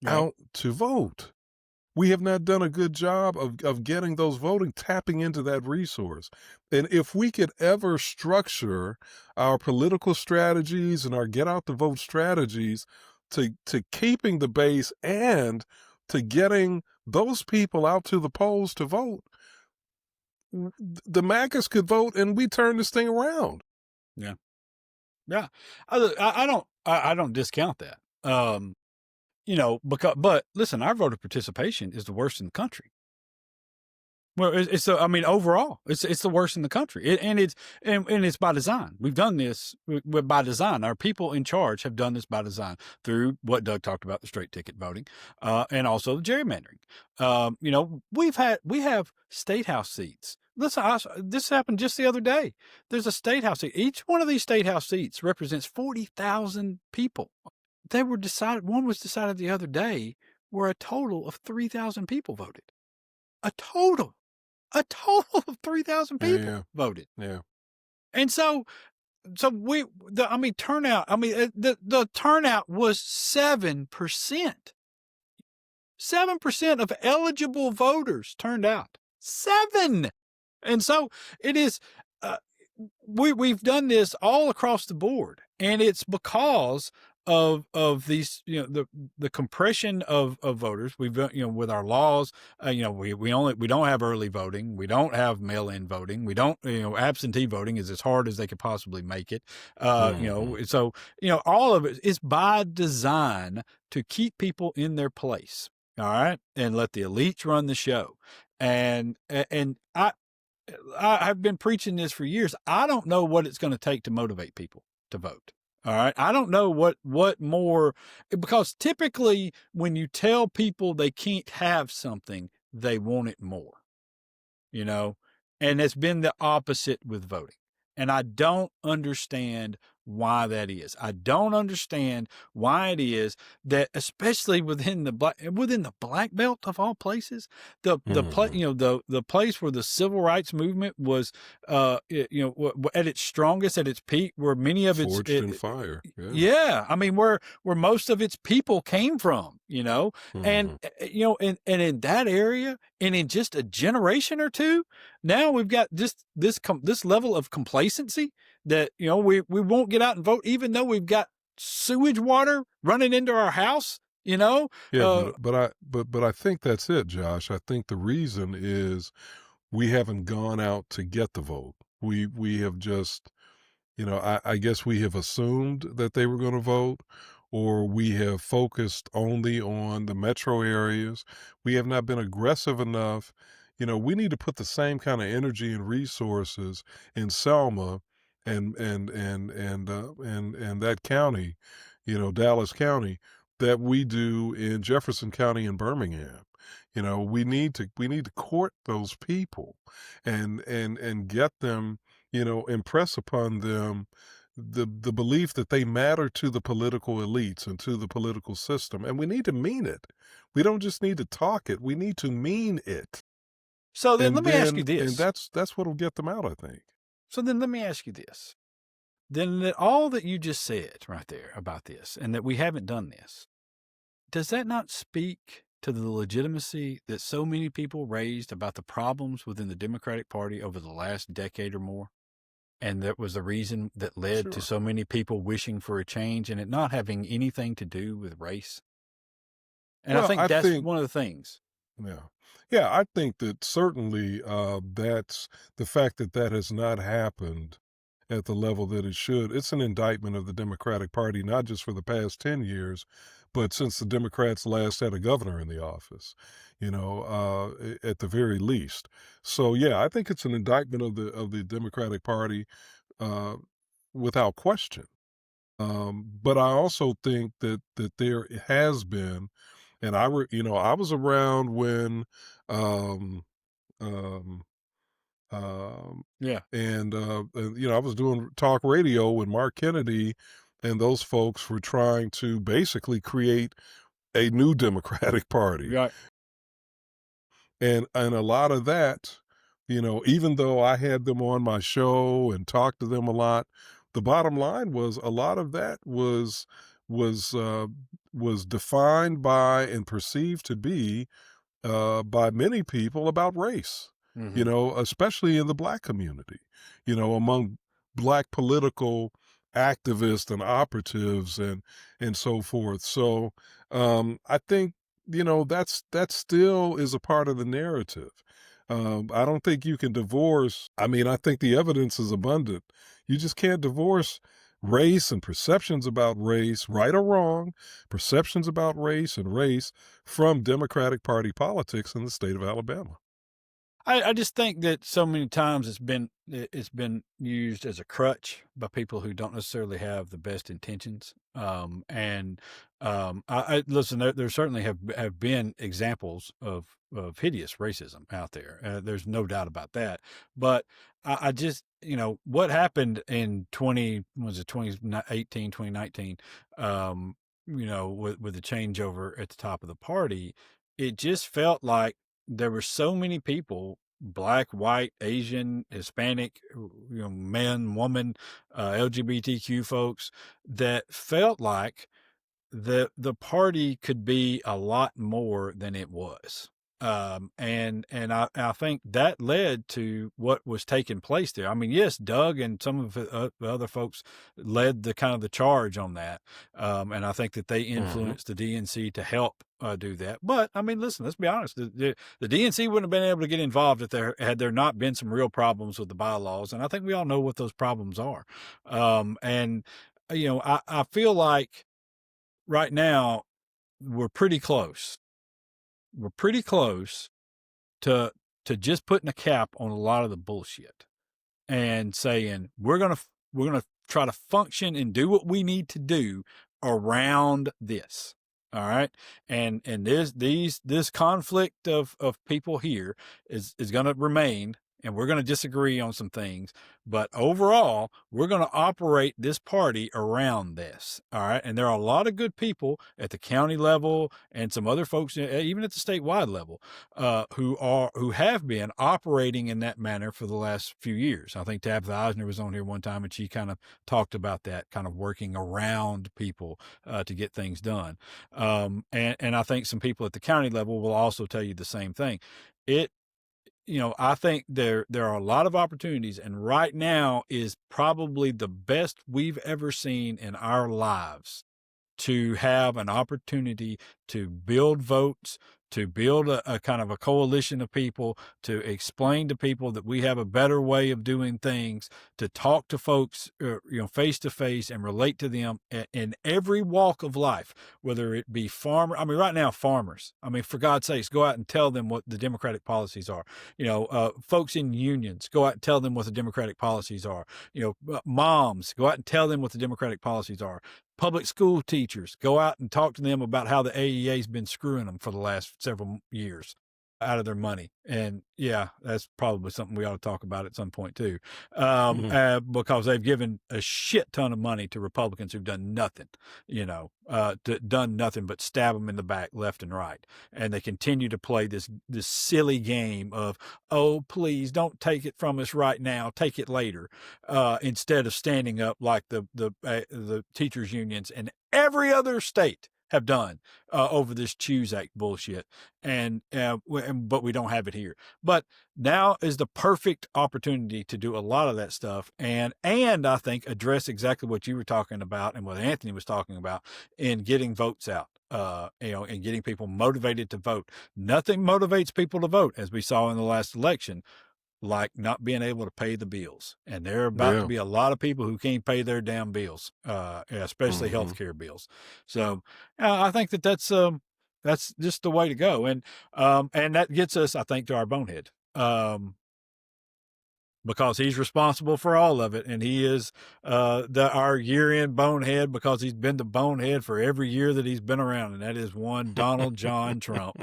Right. out to vote. We have not done a good job of getting those voting, tapping into that resource. And if we could ever structure our political strategies and our get out the vote strategies to keeping the base and to getting those people out to the polls to vote, the MAGAs could vote and we turn this thing around. Yeah. Yeah. I don't discount that. But listen, our voter participation is the worst in the country. Well, overall, it's the worst in the country, and it's by design. We've done this by design. Our people in charge have done this by design through what Doug talked about, the straight ticket voting, and also the gerrymandering. We have state house seats. Listen, this happened just the other day. There's a state house seat. Each one of these state house seats represents 40,000 people. One was decided the other day where a total of 3,000 people voted. A total of 3,000 people voted. Yeah. And so turnout, the turnout was 7%. 7% of eligible voters turned out. 7. And so it is, we've done this all across the board, and it's because of these, the compression of voters. We've, with our laws, we don't have early voting. We don't have mail-in voting. We don't, absentee voting is as hard as they could possibly make it. So, all of it is by design to keep people in their place. All right. And let the elites run the show. And I've been preaching this for years. I don't know what it's going to take to motivate people to vote. All right. I don't know what more, because typically when you tell people they can't have something, they want it more, and it's been the opposite with voting. And I don't understand why that is. I don't understand why it is that, especially within the black belt of all places, the place where the civil rights movement was, at its strongest, at its peak, where many of its forged in fire. Yeah. I mean, where most of its people came from, and in that area, and in just a generation or two, now we've got this level of complacency that, we won't get out and vote, even though we've got sewage water running into our house, Yeah, but I think that's it, Josh. I think the reason is we haven't gone out to get the vote. We have just, I guess we have assumed that they were going to vote, or we have focused only on the metro areas. We have not been aggressive enough. We need to put the same kind of energy and resources in Selma and that county, Dallas County, that we do in Jefferson County and Birmingham. We need to court those people and get them, impress upon them the belief that they matter to the political elites and to the political system. And we need to mean it. We don't just need to talk it. We need to mean it. So then let me ask you this. And that's what'll get them out, I think. So then let me ask you this. Then that all that you just said right there about this, and that we haven't done this, does that not speak to the legitimacy that so many people raised about the problems within the Democratic Party over the last decade or more? And that was the reason that led to so many people wishing for a change, and it not having anything to do with race? And I think that's one of the things. Yeah, I think that certainly that's the fact that has not happened at the level that it should. It's an indictment of the Democratic Party, not just for the past 10 years, but since the Democrats last had a governor in the office, at the very least. So, yeah, I think it's an indictment of the Democratic Party without question. But I also think that there has been, and I was around when, and I was doing talk radio when Mark Kennedy and those folks were trying to basically create a new Democratic Party. Right. And a lot of that, even though I had them on my show and talked to them a lot, the bottom line was a lot of that was was defined by and perceived to be by many people about race, Mm-hmm. especially in the Black community, among Black political activists and operatives and so forth. So I think, that still is a part of the narrative. I don't think you can divorce. I mean, I think the evidence is abundant. You just can't divorce race and perceptions about race, right or wrong, perceptions about race and race from Democratic Party politics in the state of Alabama. I just think that so many times it's been used as a crutch by people who don't necessarily have the best intentions. I listen. There certainly have been examples of hideous racism out there. There's no doubt about that. But I just what happened in 2018, 2019, with the changeover at the top of the party, it just felt like there were so many people, Black, white, Asian, Hispanic, men, woman, LGBTQ folks, that felt like the party could be a lot more than it was. I think that led to what was taking place there. I mean, yes, Doug and some of the other folks led the kind of the charge on that. And I think that they influenced the DNC to help do that. But I mean, listen, let's be honest. The DNC wouldn't have been able to get involved had there not been some real problems with the bylaws. And I think we all know what those problems are. I feel like right now we're pretty close. We're pretty close to just putting a cap on a lot of the bullshit and saying we're gonna try to function and do what we need to do around this. All right. And this conflict of people here is going to remain, and we're going to disagree on some things, but overall, we're going to operate this party around this. All right. And there are a lot of good people at the county level and some other folks, even at the statewide level, who have been operating in that manner for the last few years. I think Tabitha Eisner was on here one time, and she kind of talked about that, kind of working around people to get things done. And I think some people at the county level will also tell you the same thing. I think there are a lot of opportunities, and right now is probably the best we've ever seen in our lives to have an opportunity to build votes, to build a kind of a coalition of people, to explain to people that we have a better way of doing things, to talk to folks, face to face and relate to them in every walk of life, whether it be farmer. I mean, right now, farmers, I mean, for God's sakes, go out and tell them what the Democratic policies are. Folks in unions, go out and tell them what the Democratic policies are. Moms, go out and tell them what the Democratic policies are. Public school teachers, go out and talk to them about how the AEA's been screwing them for the last several years out of their money. And yeah, that's probably something we ought to talk about at some point too. Because they've given a shit ton of money to Republicans who've done nothing, done nothing but stab them in the back left and right. And they continue to play this silly game of, oh, please don't take it from us right now, take it later, instead of standing up like the teachers unions and every other state have done over this Choose Act bullshit, but we don't have it here. But now is the perfect opportunity to do a lot of that stuff, and I think address exactly what you were talking about and what Anthony was talking about in getting votes out. And getting people motivated to vote. Nothing motivates people to vote, as we saw in the last election, like not being able to pay the bills. And there are about to be a lot of people who can't pay their damn bills, especially healthcare bills. So I think that's just the way to go. And that gets us, I think, to our Bonehead, because he's responsible for all of it. And he is our year-end Bonehead, because he's been the Bonehead for every year that he's been around. And that is one Donald John Trump.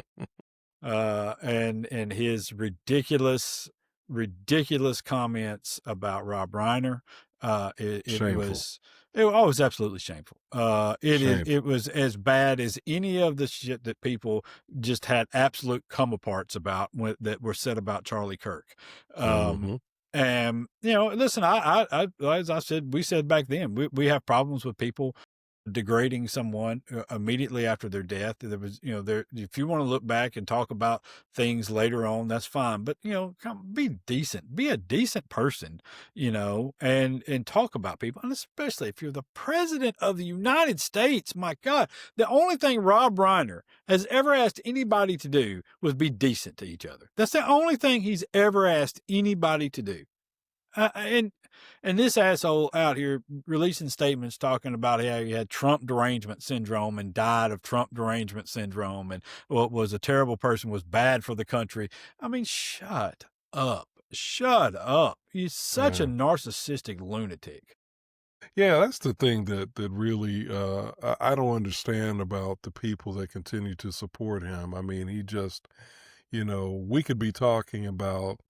And his ridiculous comments about Rob Reiner. It was absolutely shameful. It was as bad as any of the shit that people just had absolute come aparts about that were said about Charlie Kirk. And listen, I as I said, we said back then, we have problems with people degrading someone immediately after their death. There was, if you want to look back and talk about things later on, that's fine. But, be decent, be a decent person, and talk about people. And especially if you're the president of the United States, my God, the only thing Rob Reiner has ever asked anybody to do was be decent to each other. That's the only thing he's ever asked anybody to do. And this asshole out here releasing statements talking about how he had Trump derangement syndrome and died of Trump derangement syndrome and was a terrible person, was bad for the country. I mean, shut up. Shut up. He's such a narcissistic lunatic. Yeah, that's the thing that really I don't understand about the people that continue to support him. I mean, he just, we could be talking about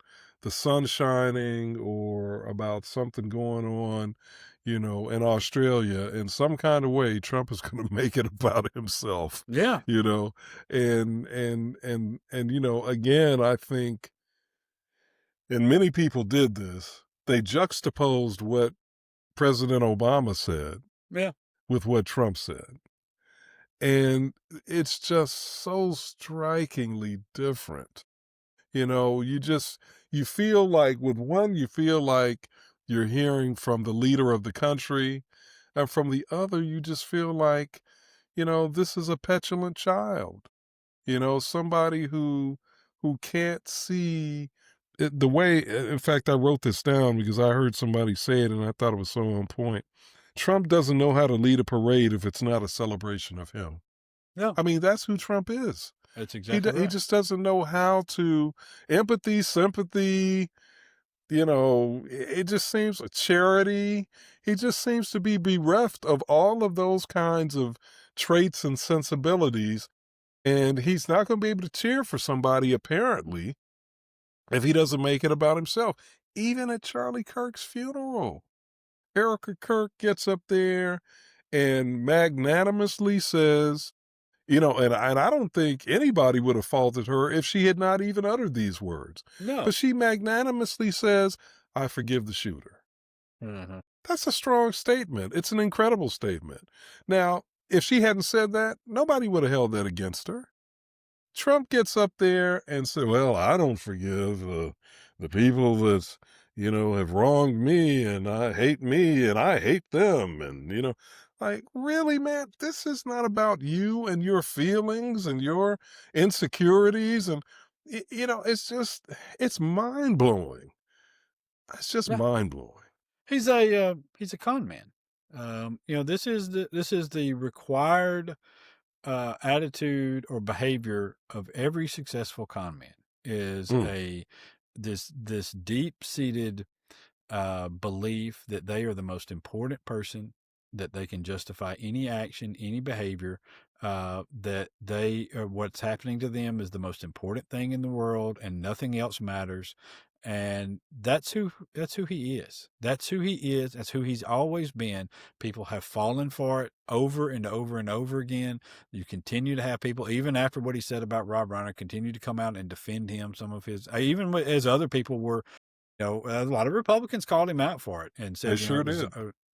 the sun shining or about something going on, in Australia. In some kind of way, Trump is going to make it about himself. Yeah. And again, I think, and many people did this, they juxtaposed what President Obama said with what Trump said. And it's just so strikingly different. You feel like with one, you feel like you're hearing from the leader of the country. And from the other, you just feel like, this is a petulant child, somebody who can't see it, the way. In fact, I wrote this down because I heard somebody say it and I thought it was so on point. Trump doesn't know how to lead a parade if it's not a celebration of him. Yeah. I mean, that's who Trump is. That's exactly right. He just doesn't know how to empathy, sympathy, it just seems charity. He just seems to be bereft of all of those kinds of traits and sensibilities. And he's not going to be able to cheer for somebody, apparently, if he doesn't make it about himself. Even at Charlie Kirk's funeral, Erica Kirk gets up there and magnanimously says, and I don't think anybody would have faulted her if she had not even uttered these words. No. But she magnanimously says, I forgive the shooter. Mm-hmm. That's a strong statement. It's an incredible statement. Now, if she hadn't said that, nobody would have held that against her. Trump gets up there and says, well, I don't forgive the people that, have wronged me and I hate them. And, like, really, man, this is not about you and your feelings and your insecurities. And, it's mind blowing. It's just mind blowing. He's a con man. This is the required attitude or behavior of every successful con man is this deep-seated belief that they are the most important person, that they can justify any action, any behavior, that what's happening to them is the most important thing in the world and nothing else matters. And that's who he is. That's who he is. That's who he's always been. People have fallen for it over and over and over again. You continue to have people, even after what he said about Rob Reiner, continue to come out and defend him. Some of his, even as other people were, a lot of Republicans called him out for it and said,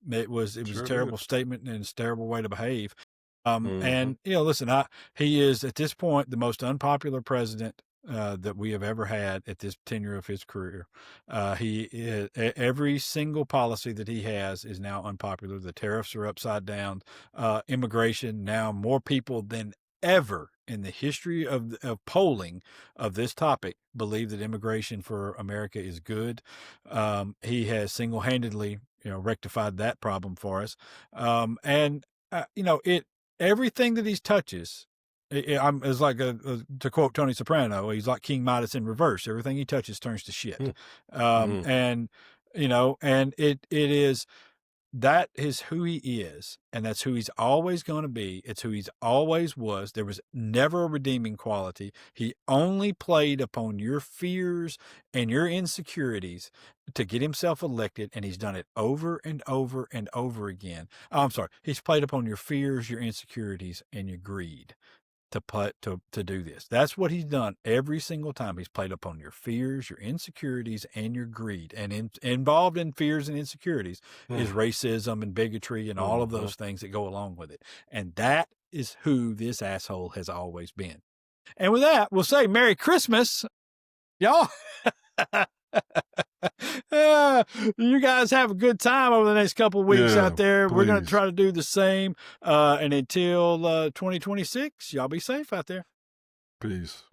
it was a terrible statement and it's a terrible way to behave. And, listen, he is at this point the most unpopular president that we have ever had at this tenure of his career. Every single policy that he has is now unpopular. The tariffs are upside down. Immigration, now more people than ever in the history of polling of this topic believe that immigration for America is good. He has single-handedly, rectified that problem for us. Everything that he touches, it's like to quote Tony Soprano, he's like King Midas in reverse. Everything he touches turns to shit. And it is, that is who he is, and that's who he's always going to be. It's who he's always was. There was never a redeeming quality. He only played upon your fears and your insecurities to get himself elected, and he's done it over and over and over again. I'm sorry. He's played upon your fears, your insecurities, and your greed. to do this. That's what he's done every single time. He's played upon your fears, your insecurities, and your greed. And involved in fears and insecurities is racism and bigotry and all of those things that go along with it. And that is who this asshole has always been. And with that, we'll say Merry Christmas, y'all. You guys have a good time over the next couple of weeks out there. Please. We're going to try to do the same. And until 2026, y'all be safe out there. Peace.